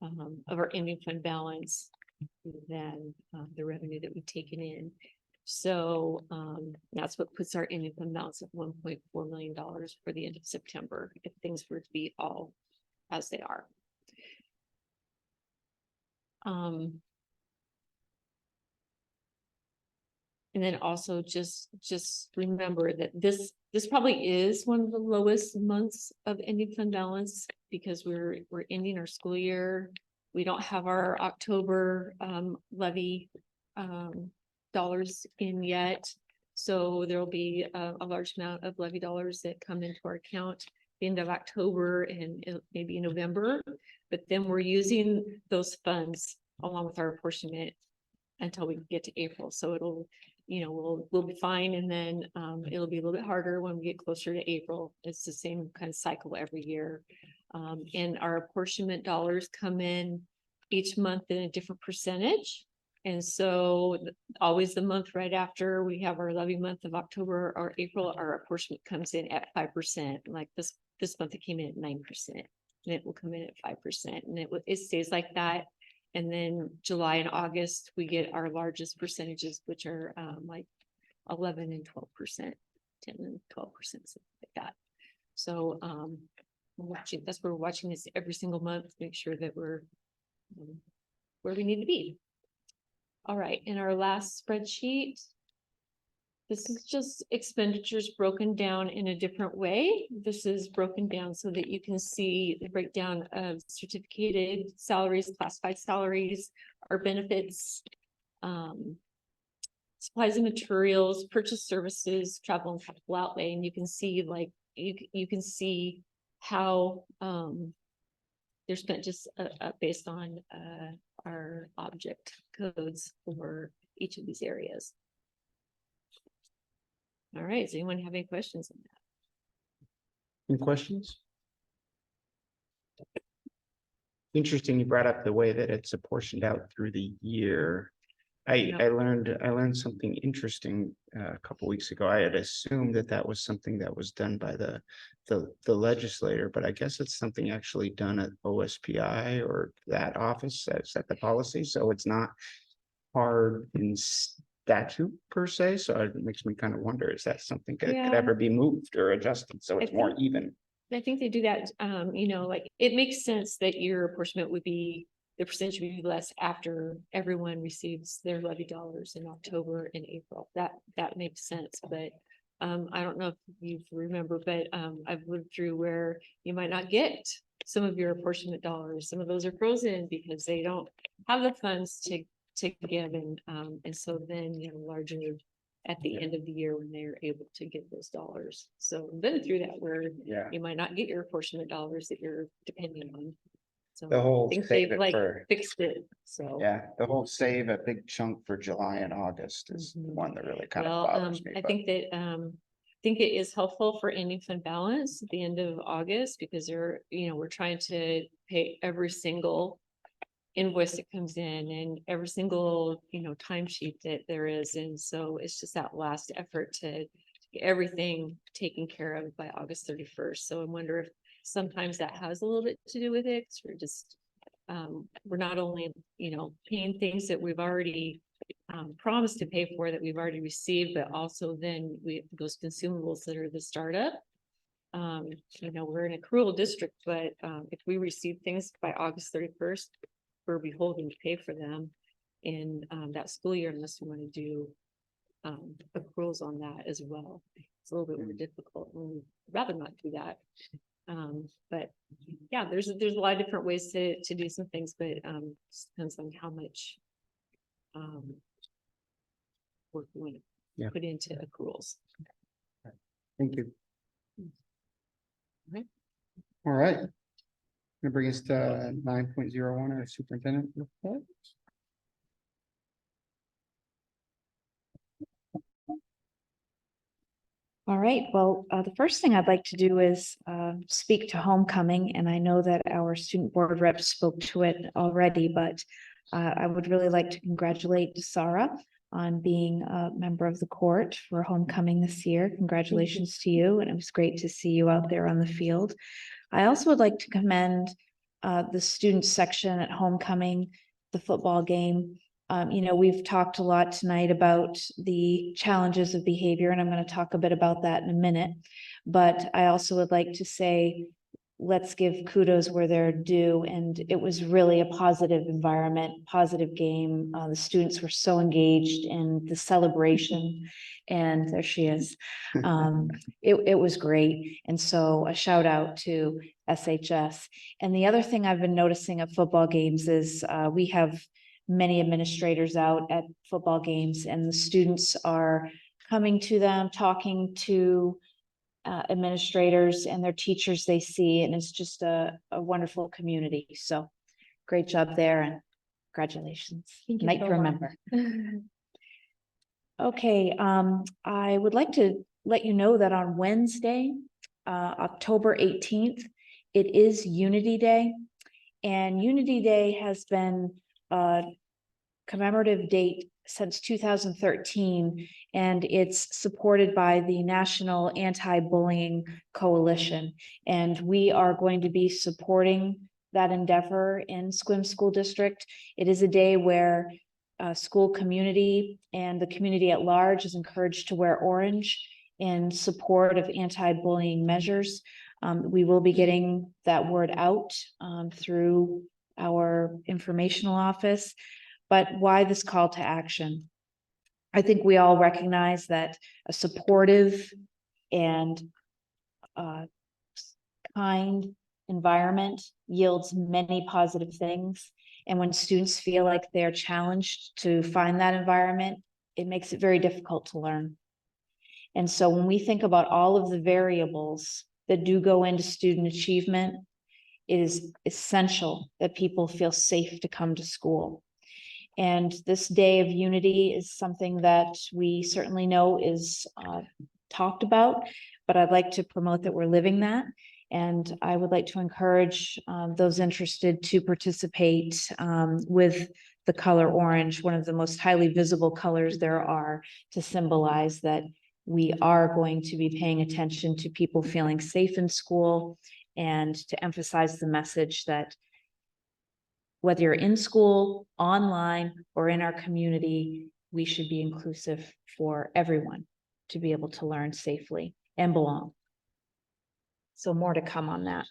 of our ending fund balance than the revenue that we've taken in. So that's what puts our ending fund balance at $1.4 million for the end of September, if things were to be all as they are. And then also just remember that this probably is one of the lowest months of ending fund balance because we're ending our school year. We don't have our October levy dollars in yet. So there will be a large amount of levy dollars that come into our account at the end of October and maybe November. But then we're using those funds along with our apportionment until we get to April. So it'll, we'll be fine. And then it'll be a little bit harder when we get closer to April. It's the same kind of cycle every year. And our apportionment dollars come in each month in a different percentage. And so always the month right after we have our levy month of October or April, our apportionment comes in at 5%. Like this month it came in at 9%, and it will come in at 5%, and it stays like that. And then July and August, we get our largest percentages, which are like 11 and 12%, 10 and 12%, something like that. So that's where we're watching this every single month to make sure that we're where we need to be. All right, in our last spreadsheet, this is just expenditures broken down in a different way. This is broken down so that you can see the breakdown of certificated salaries, classified salaries, our benefits, supplies and materials, purchase services, travel and capital outlay. And you can see you can see how they're spent just based on our object codes for each of these areas. All right, does anyone have any questions on that? Any questions? Interesting, you brought up the way that it's apportioned out through the year. I learned something interesting a couple weeks ago. I had assumed that was something that was done by the legislator, but I guess it's something actually done at OSPI or that office that set the policy. So it's not hard in statute per se. So it makes me kind of wonder, is that something that could ever be moved or adjusted so it's more even? I think they do that, like it makes sense that your apportionment would be, the percentage would be less after everyone receives their levy dollars in October and April. That makes sense. But I don't know if you remember, but I've lived through where you might not get some of your apportionment dollars. Some of those are frozen because they don't have the funds to give, and so then larger at the end of the year when they're able to get those dollars. So I've been through that where you might not get your apportionment dollars that you're depending on. So The whole I think save they've it like for- fixed it. So the whole save a big chunk for July and August is the one that really kind of bothers me. I but- think that think it is helpful for ending fund balance at the end of August because we're trying to pay every single invoice that comes in and every single timesheet that there is, and so it's just that last effort to get everything taken care of by August 31st. So I wonder if sometimes that has a little bit to do with it, because we're just we're not only paying things that we've already promised to pay for, that we've already received, but also then those consumables that are the startup. We're an accrual district, but if we receive things by August 31st, we're beholden to pay for them in that school year unless we want to do accruals on that as well. It's a little bit more difficult. We'd rather not do that. But yeah, there's a lot of different ways to do some things, but just depends on how much work we want to Yeah. put into accruals. Thank you. Okay. All right. Gonna bring us to 9.01, our superintendent report. All right, well, the first thing I'd like to do is speak to homecoming, and I know that our student board rep spoke to it already, but I would really like to congratulate Sarah on being a member of the court for homecoming this year. Congratulations to you, and it was great to see you out there on the field. I also would like to commend the student section at homecoming, the football game. You know, we've talked a lot tonight about the challenges of behavior, and I'm going to talk a bit about that in a minute. But I also would like to say, let's give kudos where they're due. And it was really a positive environment, positive game. The students were so engaged in the celebration. And there she is. It was great. And so a shout out to SHS. And the other thing I've been noticing at football games is we have many administrators out at football games, and the students are coming to them, talking to administrators and their teachers they see, and it's just a wonderful community. So great job there, and congratulations. Night to remember. Okay, I would like to let you know that on Wednesday, October 18th, it is Unity Day, and Unity Day has been a commemorative date since 2013, and it's supported by the National Anti-Bullying Coalition. And we are going to be supporting that endeavor in Sequim School District. It is a day where school community and the community at large is encouraged to wear orange in support of anti-bullying measures. We will be getting that word out through our informational office. But why this call to action? I think we all recognize that a supportive and kind environment yields many positive things. And when students feel like they're challenged to find that environment, it makes it very difficult to learn. And so when we think about all of the variables that do go into student achievement, it is essential that people feel safe to come to school. And this day of unity is something that we certainly know is talked about, but I'd like to promote that we're living that. And I would like to encourage those interested to participate with the color orange, one of the most highly visible colors there are, to symbolize that we are going to be paying attention to people feeling safe in school, and to emphasize the message that whether you're in school, online, or in our community, we should be inclusive for everyone to be able to learn safely and belong. So more to come on that.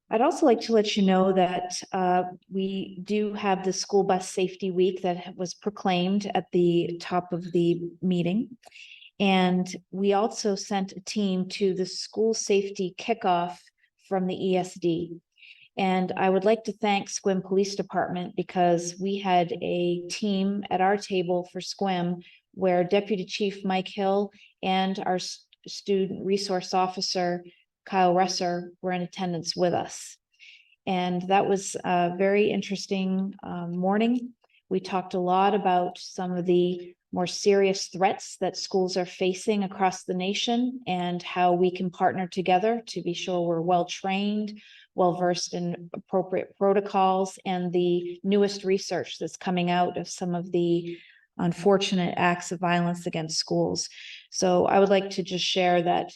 I'd also like to let you know that we do have the School Bus Safety Week that was proclaimed at the top of the meeting. And we also sent a team to the school safety kickoff from the ESD. And I would like to thank Sequim Police Department, because we had a team at our table for Sequim where Deputy Chief Mike Hill and our student resource officer, Kyle Russer, were in attendance with us. And that was a very interesting morning. We talked a lot about some of the more serious threats that schools are facing across the nation, and how we can partner together to be sure we're well-trained, well-versed in appropriate protocols, and the newest research that's coming out of some of the unfortunate acts of violence against schools. So I would like to just share that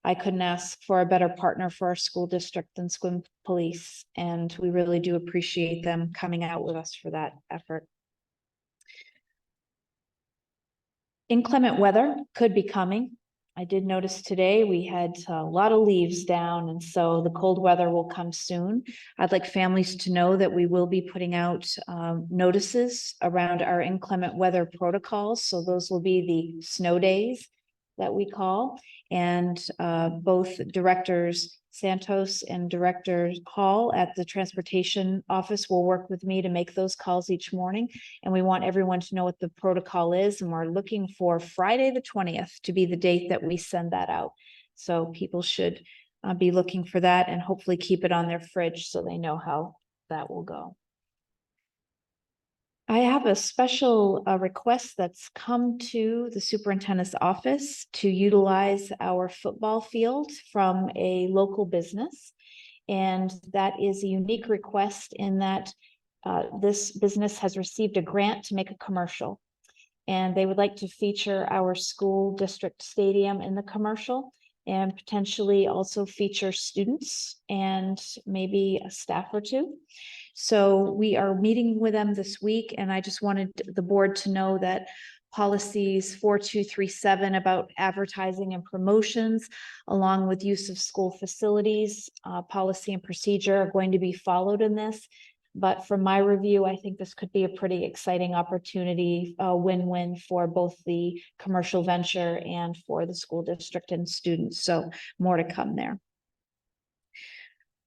I couldn't ask for a better partner for our school district than Sequim Police, and we really do appreciate them coming out with us for that effort. Inclement weather could be coming. I did notice today we had a lot of leaves down, and so the cold weather will come soon. I'd like families to know that we will be putting out notices around our inclement weather protocols. So those will be the snow days, that we call. And both Directors Santos and Director Hall at the Transportation Office will work with me to make those calls each morning. And we want everyone to know what the protocol is. And we're looking for Friday, the 20th to be the date that we send that out. So people should be looking for that and hopefully keep it on their fridge so they know how that will go. I have a special request that's come to the superintendent's office to utilize our football field from a local business. And that is a unique request in that this business has received a grant to make a commercial. And they would like to feature our school district stadium in the commercial and potentially also feature students and maybe a staff or two. So we are meeting with them this week, and I just wanted the board to know that policies 4237 about advertising and promotions, along with use of school facilities, policy and procedure are going to be followed in this. But from my review, I think this could be a pretty exciting opportunity, win-win for both the commercial venture and for the school district and students. So more to come there.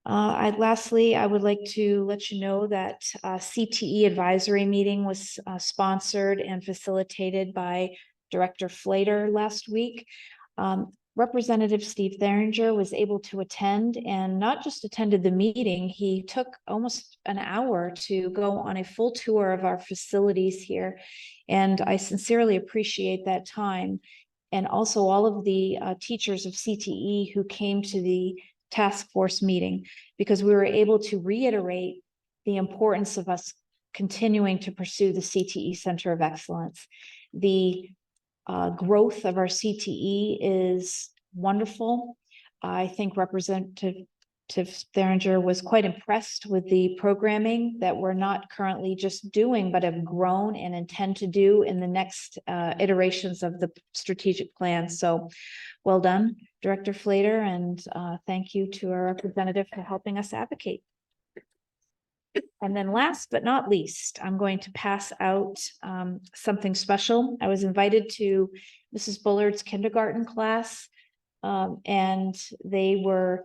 Lastly, I would like to let you know that CTE advisory meeting was sponsored and facilitated by Director Flater last week. Representative Steve Theringer was able to attend, and not just attended the meeting, he took almost an hour to go on a full tour of our facilities here. And I sincerely appreciate that time. And also all of the teachers of CTE who came to the task force meeting, because we were able to reiterate the importance of us continuing to pursue the CTE Center of Excellence. The growth of our CTE is wonderful. I think Representative Theringer was quite impressed with the programming that we're not currently just doing, but have grown and intend to do in the next iterations of the strategic plan. So well done, Director Flater, and thank you to our representative for helping us advocate. And then last but not least, I'm going to pass out something special. I was invited to Mrs. Bullard's kindergarten class, and they were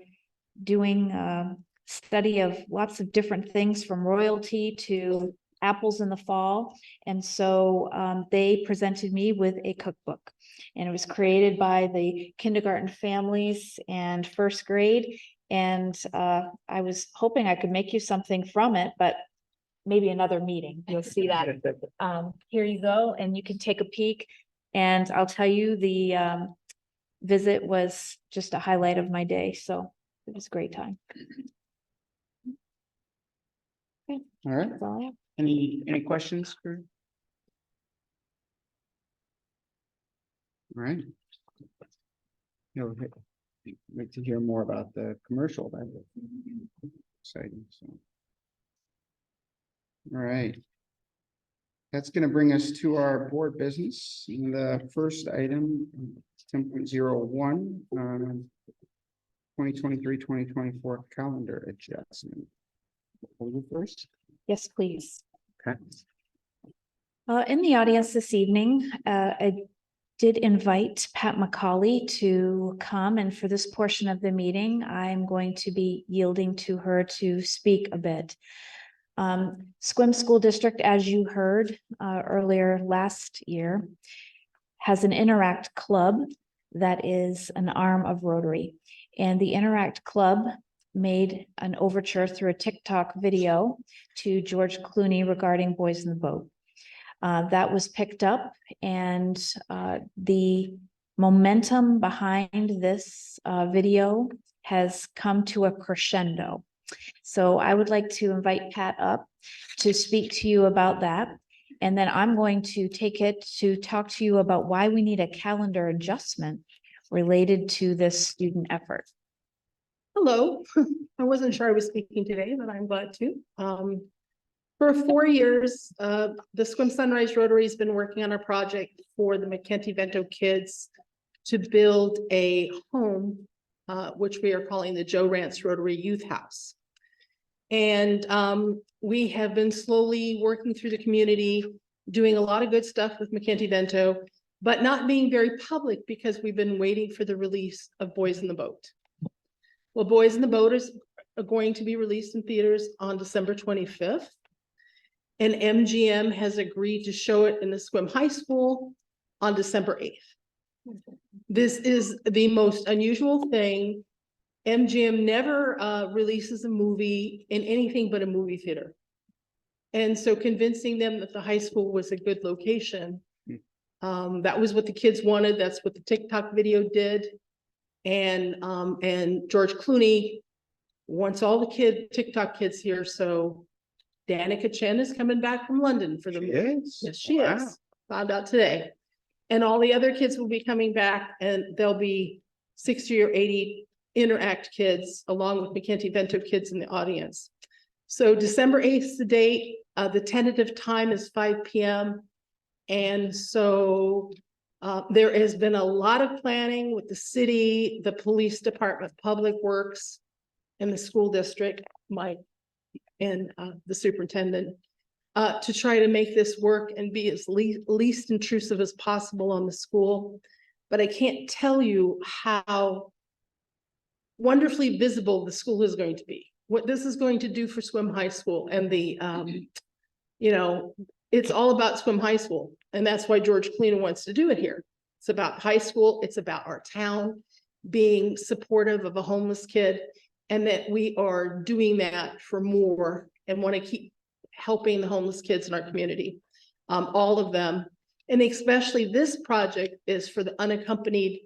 doing a study of lots of different things from royalty to apples in the fall. And so they presented me with a cookbook, and it was created by the kindergarten families and first grade. And I was hoping I could make you something from it, but maybe another meeting, you'll see that. Here you go, and you can take a peek. And I'll tell you, the visit was just a highlight of my day. So it was a great time. Okay. All right. That's all I have. Any questions for? All right. You'll wait to hear more about the commercial then. Exciting. So. All right. That's going to bring us to our board business. The first item, 10.01, 2023-2024 calendar adjustment. Will you first? Yes, please. Okay. In the audience this evening, I did invite Pat McCauley to come, and for this portion of the meeting, I'm going to be yielding to her to speak a bit. Sequim School District, as you heard earlier last year, has an Interact Club that is an arm of Rotary. And the Interact Club made an overture through a TikTok video to George Clooney regarding Boys in the Boat. That was picked up, and the momentum behind this video has come to a crescendo. So I would like to invite Pat up to speak to you about that. And then I'm going to take it to talk to you about why we need a calendar adjustment related to this student effort. Hello, I wasn't sure I was speaking today, but I'm glad to. For 4 years, the Sequim Sunrise Rotary has been working on a project for the McKenty-Vento kids to build a home, which we are calling the Joe Rance Rotary Youth House. And we have been slowly working through the community, doing a lot of good stuff with McKenty-Vento. but not being very public because we've been waiting for the release of Boys in the Boat. Well, Boys in the Boat are going to be released in theaters on December 25th. And MGM has agreed to show it in the Sequim High School on December 8th. This is the most unusual thing. MGM never releases a movie in anything but a movie theater. And so convincing them that the high school was a good location, that was what the kids wanted. That's what the TikTok video did. And George Clooney wants all the TikTok kids here. So Danica Chen is coming back from London for the movie. Yes, she is. Found out today. And all the other kids will be coming back, and there'll be 60 or 80 Interact kids along with McKenty Vento kids in the audience. So December 8th is the date. The tentative time is 5 p.m. And so there has been a lot of planning with the city, the police department, public works, and the school district, Mike, and the superintendent, to try to make this work and be as least intrusive as possible on the school. But I can't tell you how wonderfully visible the school is going to be. What this is going to do for Sequim High School and the, you know, it's all about Sequim High School. And that's why George Clooney wants to do it here. It's about high school. It's about our town being supportive of a homeless kid, and that we are doing that for more and want to keep helping the homeless kids in our community, all of them. And especially this project is for the unaccompanied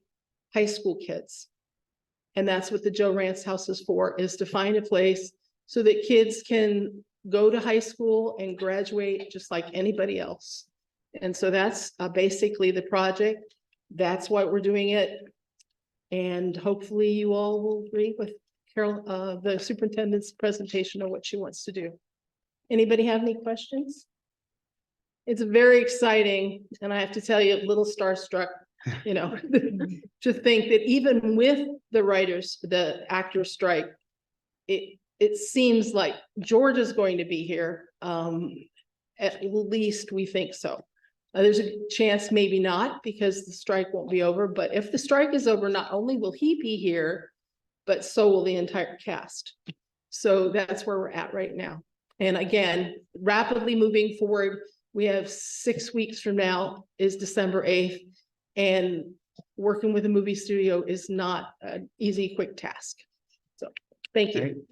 high school kids. And that's what the Joe Rance House is for, is to find a place so that kids can go to high school and graduate just like anybody else. And so that's basically the project. That's why we're doing it. And hopefully you all will agree with Carol, the superintendent's presentation of what she wants to do. Anybody have any questions? It's very exciting. And I have to tell you, a little starstruck, you know, to think that even with the actors strike, it seems like George is going to be here. At least we think so. There's a chance maybe not, because the strike won't be over. But if the strike is over, not only will he be here, but so will the entire cast. So that's where we're at right now. And again, rapidly moving forward, we have 6 weeks from now is December 8th. And working with a movie studio is not an easy, quick task. So thank you.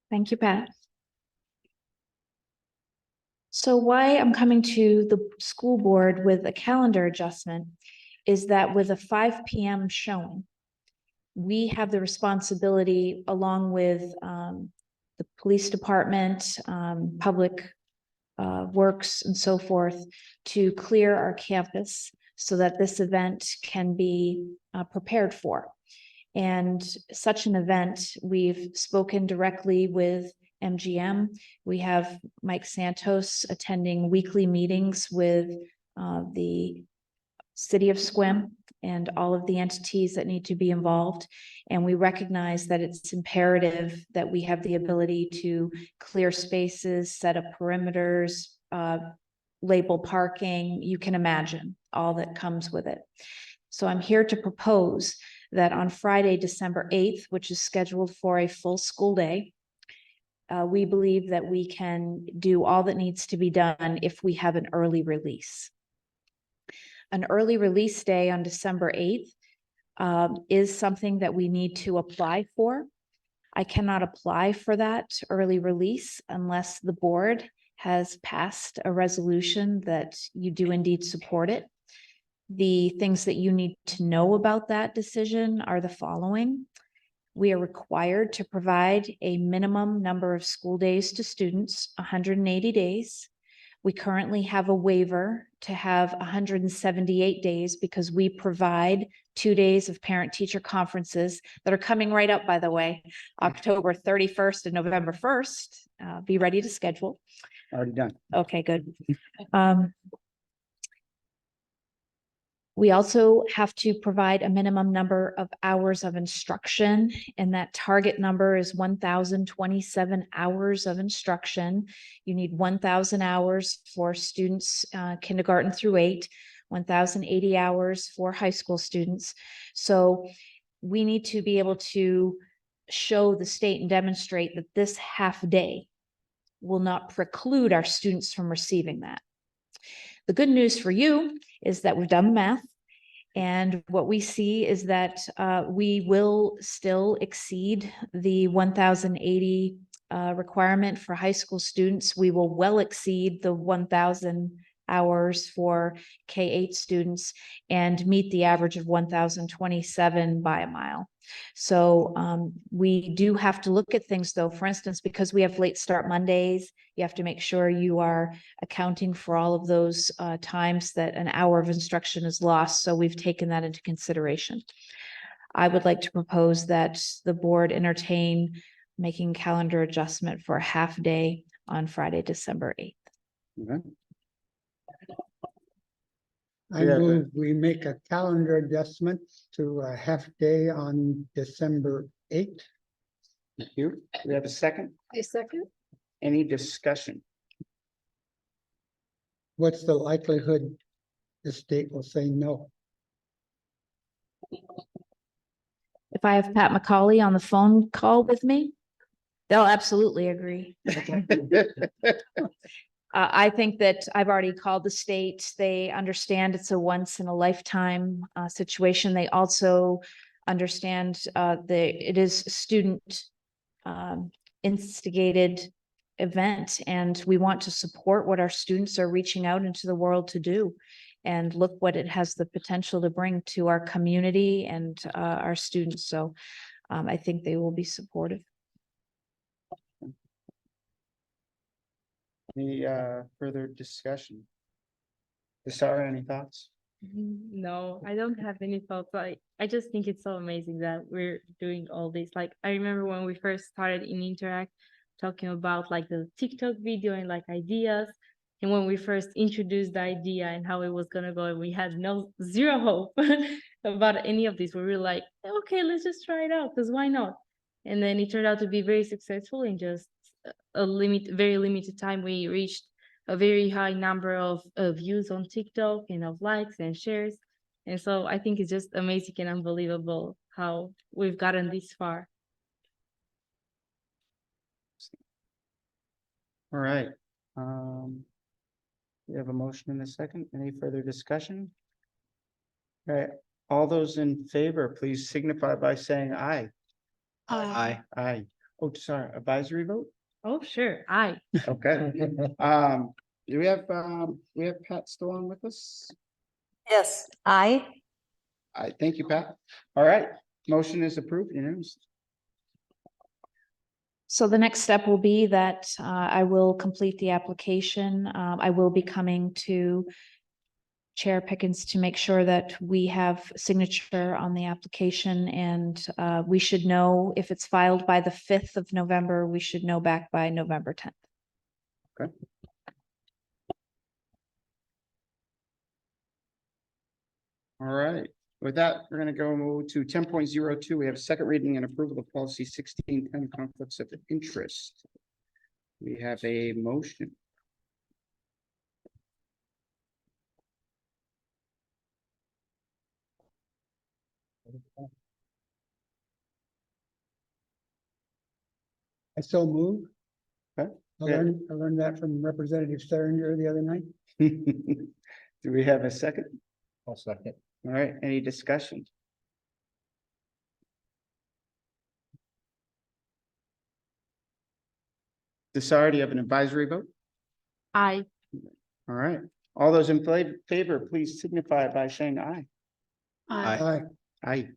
Thank you, Pat. So why I'm coming to the school board with a calendar adjustment is that with a 5 p.m. showing, we have the responsibility, along with the police department, public works and so forth, to clear our campus so that this event can be prepared for. And such an event, we've spoken directly with MGM. We have Mike Santos attending weekly meetings with the city of Sequim and all of the entities that need to be involved. And we recognize that it's imperative that we have the ability to clear spaces, set up perimeters, label parking. You can imagine all that comes with it. So I'm here to propose that on Friday, December 8th, which is scheduled for a full school day, we believe that we can do all that needs to be done if we have an early release. An early release day on December 8th is something that we need to apply for. I cannot apply for that early release unless the board has passed a resolution that you do indeed support it. The things that you need to know about that decision are the following. We are required to provide a minimum number of school days to students, 180 days. We currently have a waiver to have 178 days because we provide 2 days of parent-teacher conferences that are coming right up, by the way, October 31st and November 1st. Be ready to schedule. Already done. Okay, good. We also have to provide a minimum number of hours of instruction, and that target number is 1,027 hours of instruction. You need 1,000 hours for students kindergarten through 8, 1,080 hours for high school students. So we need to be able to show the state and demonstrate that this half day will not preclude our students from receiving that. The good news for you is that we've done the math, and what we see is that we will still exceed the 1,080 requirement for high school students. We will well exceed the 1,000 hours for K-8 students and meet the average of 1,027 by a mile. So we do have to look at things though. For instance, because we have late start Mondays, you have to make sure you are accounting for all of those times that an hour of instruction is lost. So we've taken that into consideration. I would like to propose that the board entertain making calendar adjustment for a half day on Friday, December 8th. Okay. I move we make a calendar adjustment to a half day on December 8th. Thank you. Do we have a second? A second? Any discussion? What's the likelihood the state will say no? If I have Pat McCauley on the phone call with me, they'll absolutely agree. I think that I've already called the state. They understand it's a once in a lifetime situation. They also understand that it is a student instigated event, and we want to support what our students are reaching out into the world to do. And look what it has the potential to bring to our community and our students. So I think they will be supportive. Any further discussion? Sarah, any thoughts? No, I don't have any thoughts. I just think it's so amazing that we're doing all this. Like, I remember when we first started in Interact talking about like the TikTok video and like ideas. And when we first introduced the idea and how it was gonna go, and we had zero hope about any of this. We were like, okay, let's just try it out, because why not? And then it turned out to be very successful. In just very limited time, we reached a very high number of views on TikTok and of likes and shares. And so I think it's just amazing and unbelievable how we've gotten this far. All right. We have a motion in a second. Any further discussion? All right. All those in favor, please signify by saying aye. Aye. Aye. Oh, sorry, advisory vote? Oh, sure. Aye. Okay. Do we have Pat still on with us? Yes, aye. I thank you, Pat. All right, motion is approved, unanimous. So the next step will be that I will complete the application. I will be coming to Chair Pickens to make sure that we have signature on the application, and we should know if it's filed by the 5th of November, we should know back by November 10th. Okay. All right, with that, we're gonna go to 10.02. We have a second reading and approval of policy 1610, conflicts of interest. We have a motion. I so move. Okay. I learned that from Representative Steringer the other night. Do we have a second? I'll second. All right, any discussion? Desire, do you have an advisory vote? Aye. All right, all those in favor, please signify by saying aye. Aye. Aye.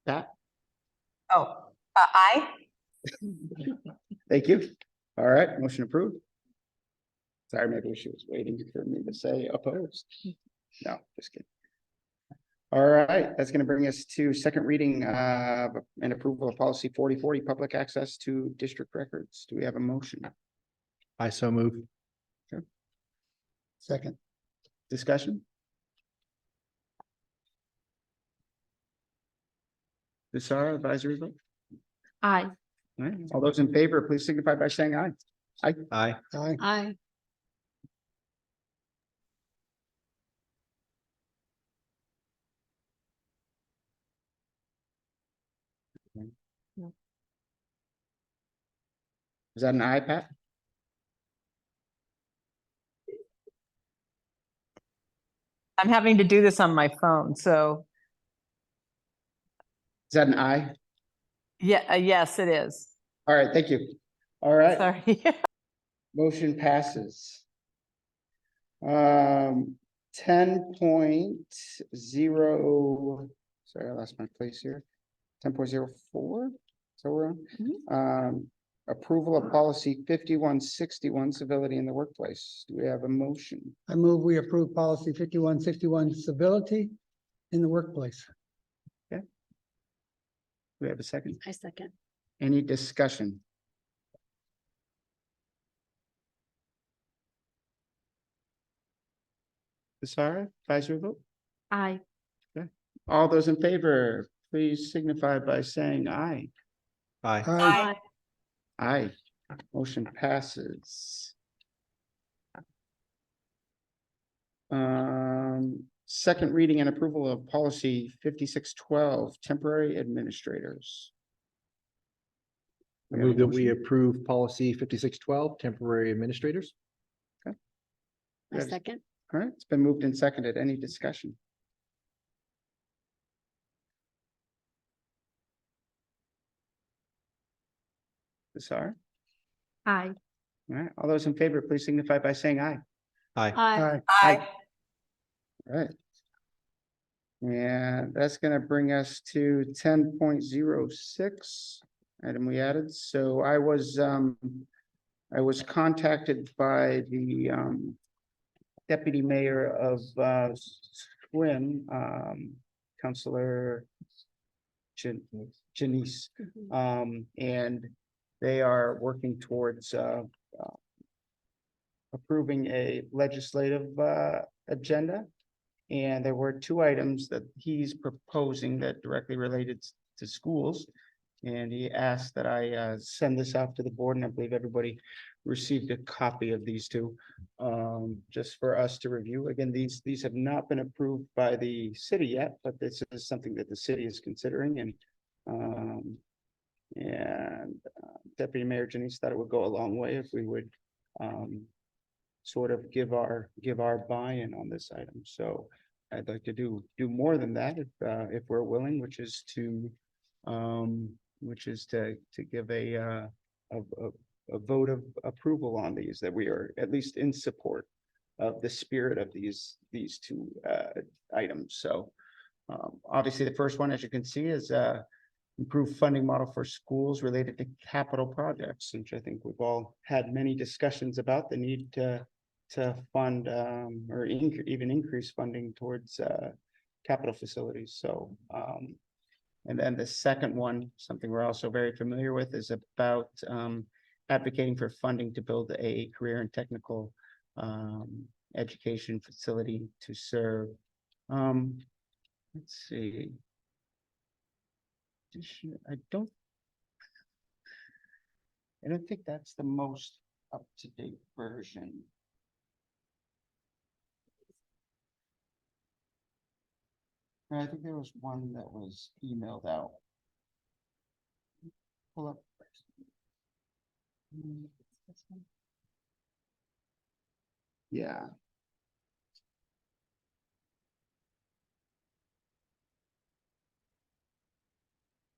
Pat? Oh, aye. Thank you. All right, motion approved. Sorry, maybe she was waiting for me to say opposed. No, just kidding. All right, that's going to bring us to second reading and approval of policy 4040, public access to district records. Do we have a motion? I so move. Okay. Second. Discussion? Sarah, advisory vote? Aye. All right, all those in favor, please signify by saying aye. Aye. Aye. Aye. Aye. Is that an aye, Pat? I'm having to do this on my phone, so Is that an aye? yeah, yes, it is. All right, thank you. All right, Sorry. motion passes. 10.0, sorry, I lost my place here. 10.04, so we're on. Approval of policy 5161, civility in the workplace. Do we have a motion? I move we approve policy 5161, civility in the workplace. Do we have a second? I second. Any discussion? Sarah, advisory vote? Aye. All those in favor, please signify by saying aye. Aye. Aye. Aye. Motion passes. Second reading and approval of policy 5612, temporary administrators. I move that we approve policy 5612, temporary administrators. I Yes. second. All right, it's been moved and seconded. Any discussion? Sarah? Aye. All right, all those in favor, please signify by saying aye. Aye. Aye. Aye. All right. And that's gonna bring us to 10.06 item we added. So I was contacted by the deputy mayor of Sequim, Counselor Janice. And they are working towards approving a legislative agenda. And there were two items that he's proposing that directly related to schools. And he asked that I send this out to the board, and I believe everybody received a copy of these two. Just for us to review. Again, these have not been approved by the city yet, but this is something that the city is considering, and Deputy Mayor Janice thought it would go a long way if we would sort of give our buy-in on this item. So I'd like to do more than that if we're willing, which is to give a vote of approval on these, that we are at least in support of the spirit of these two items. So obviously the first one, as you can see, is improved funding model for schools related to capital projects, which I think we've all had many discussions about the need to fund or even increase funding towards capital facilities. So and then the second one, something we're also very familiar with, is about advocating for funding to build a career and technical education facility to serve. Let's see. I don't think that's the most up-to-date version. I think there was one that was emailed out. Pull up. Yeah.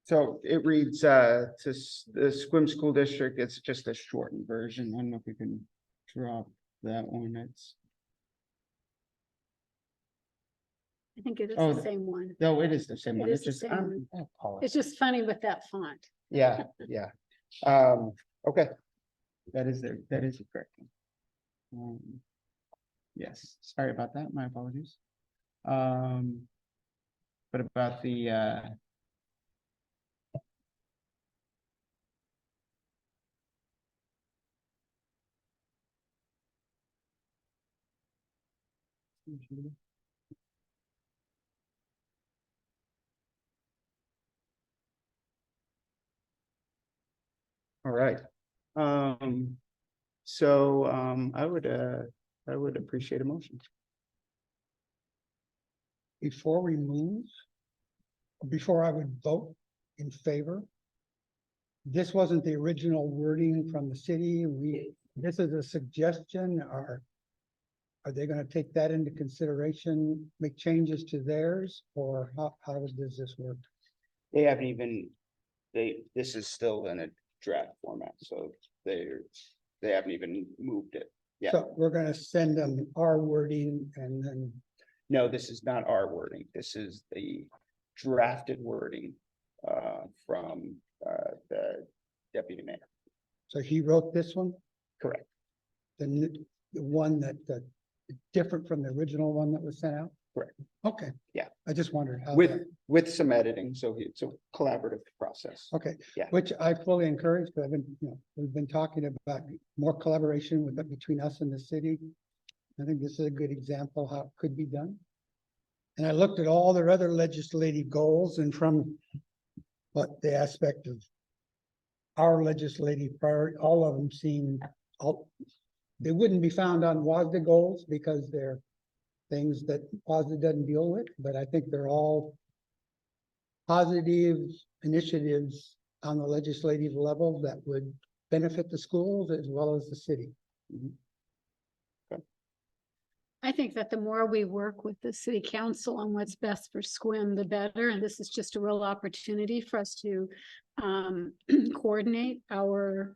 So it reads to the Sequim School District. It's just a shortened version. I don't know if we can drop that one. I think it is Oh, the same one. No, it is the same It one. is It's the just, same one. I apologize. It's just funny with that font. Yeah, yeah. Okay. That is the correct one. Yes, sorry about that. My apologies. But about the All right. I would appreciate a motion. Before we move, before I would vote in favor, this wasn't the original wording from the city. This is a suggestion. Are they gonna take that into consideration, make changes to theirs, or how does this work? They haven't even, this is still in a draft format, so they haven't even moved it. Yeah, So we're gonna send them our wording and then, no, this is not our wording. This is the drafted wording from the deputy mayor. so he wrote this one, Correct. the one that, different from the original one that was sent out? Correct. Okay. Yeah. I just wondered how. With some editing, so it's a collaborative process. Okay. Yeah. Which I fully encourage, but we've been talking about more collaboration between us and the city. I think this is a good example how it could be done. And I looked at all their other legislative goals, and from the aspect of our legislative priority, all of them seem, they wouldn't be found on WASDA goals because they're things that WASDA doesn't deal with, but I think they're all positive initiatives on the legislative level that would benefit the schools as well as the city. I think that the more we work with the city council on what's best for Sequim, the better. And this is just a real opportunity for us to coordinate our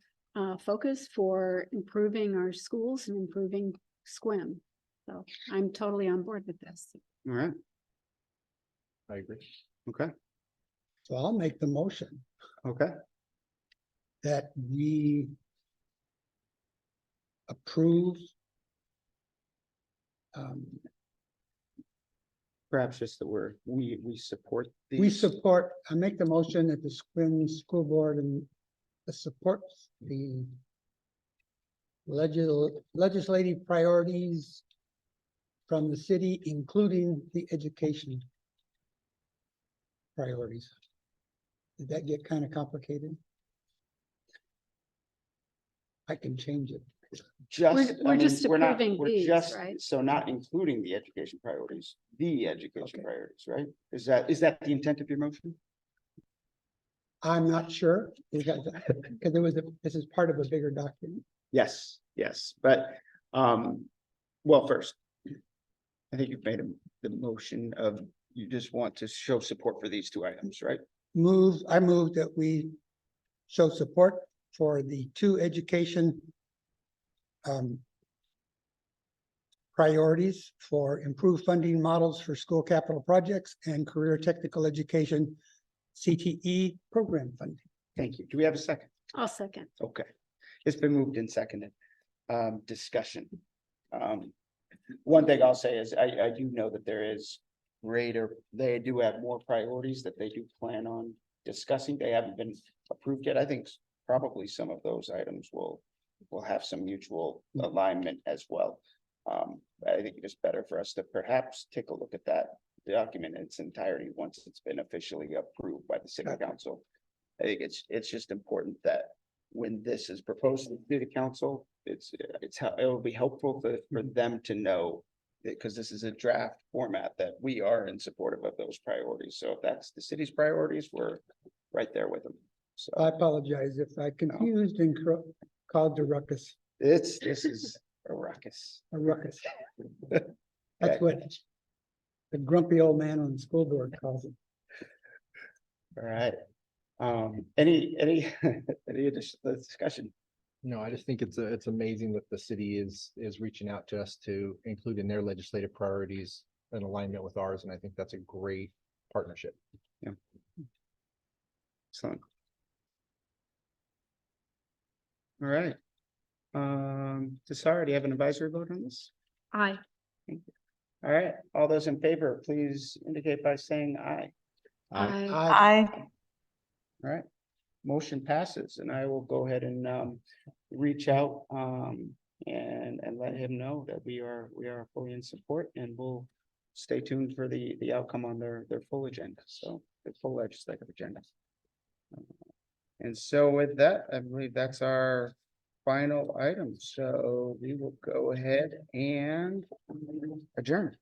focus for improving our schools and improving Sequim. So I'm totally on board with this. All right. I agree. Okay. So I'll make the motion Okay. that we approve Perhaps just the word, we support these. we support, I make the motion that the Sequim School Board and supports the legislative priorities from the city, including the education priorities. Did that get kind of complicated? I can change it. We're just approving these, right? So not including the education priorities, the education priorities, right? Is that the intent of your motion? I'm not sure, because this is part of a bigger document. Yes, but, well, first, I think you've made the motion of, you just want to show support for these two items, right? I move that we show support for the two education priorities for improved funding models for school capital projects and career technical education CTE program funding. Thank you. Do we have a second? I'll second. Okay. It's been moved and seconded. Discussion. One thing I'll say is I do know that there is they do have more priorities that they do plan on discussing. They haven't been approved yet. I think probably some of those items will have some mutual alignment as well. I think it is better for us to perhaps take a look at that document in its entirety once it's been officially approved by the city council. I think it's just important that when this is proposed to the city council, it will be helpful for them to know, because this is a draft format, that we are in support of those priorities. So if that's the city's priorities, we're right there with them. So I apologize if I confused and called the ruckus. this is a ruckus. A ruckus. That's what the grumpy old man on the school board calls it. All right. Any additional discussion? No, I just think it's amazing that the city is reaching out to us to include in their legislative priorities in alignment with ours, and I think that's a great partnership. Yeah. Excellent. All right. Tasara, do you have an advisory vote on this? Aye. All right, all those in favor, please indicate by saying aye. Aye. All right, motion passes, and I will go ahead and reach out and let him know that we are fully in support, and we'll stay tuned for the outcome on their full agenda, so the full legislative agenda. And so with that, I believe that's our final item, so we will go ahead and adjourn.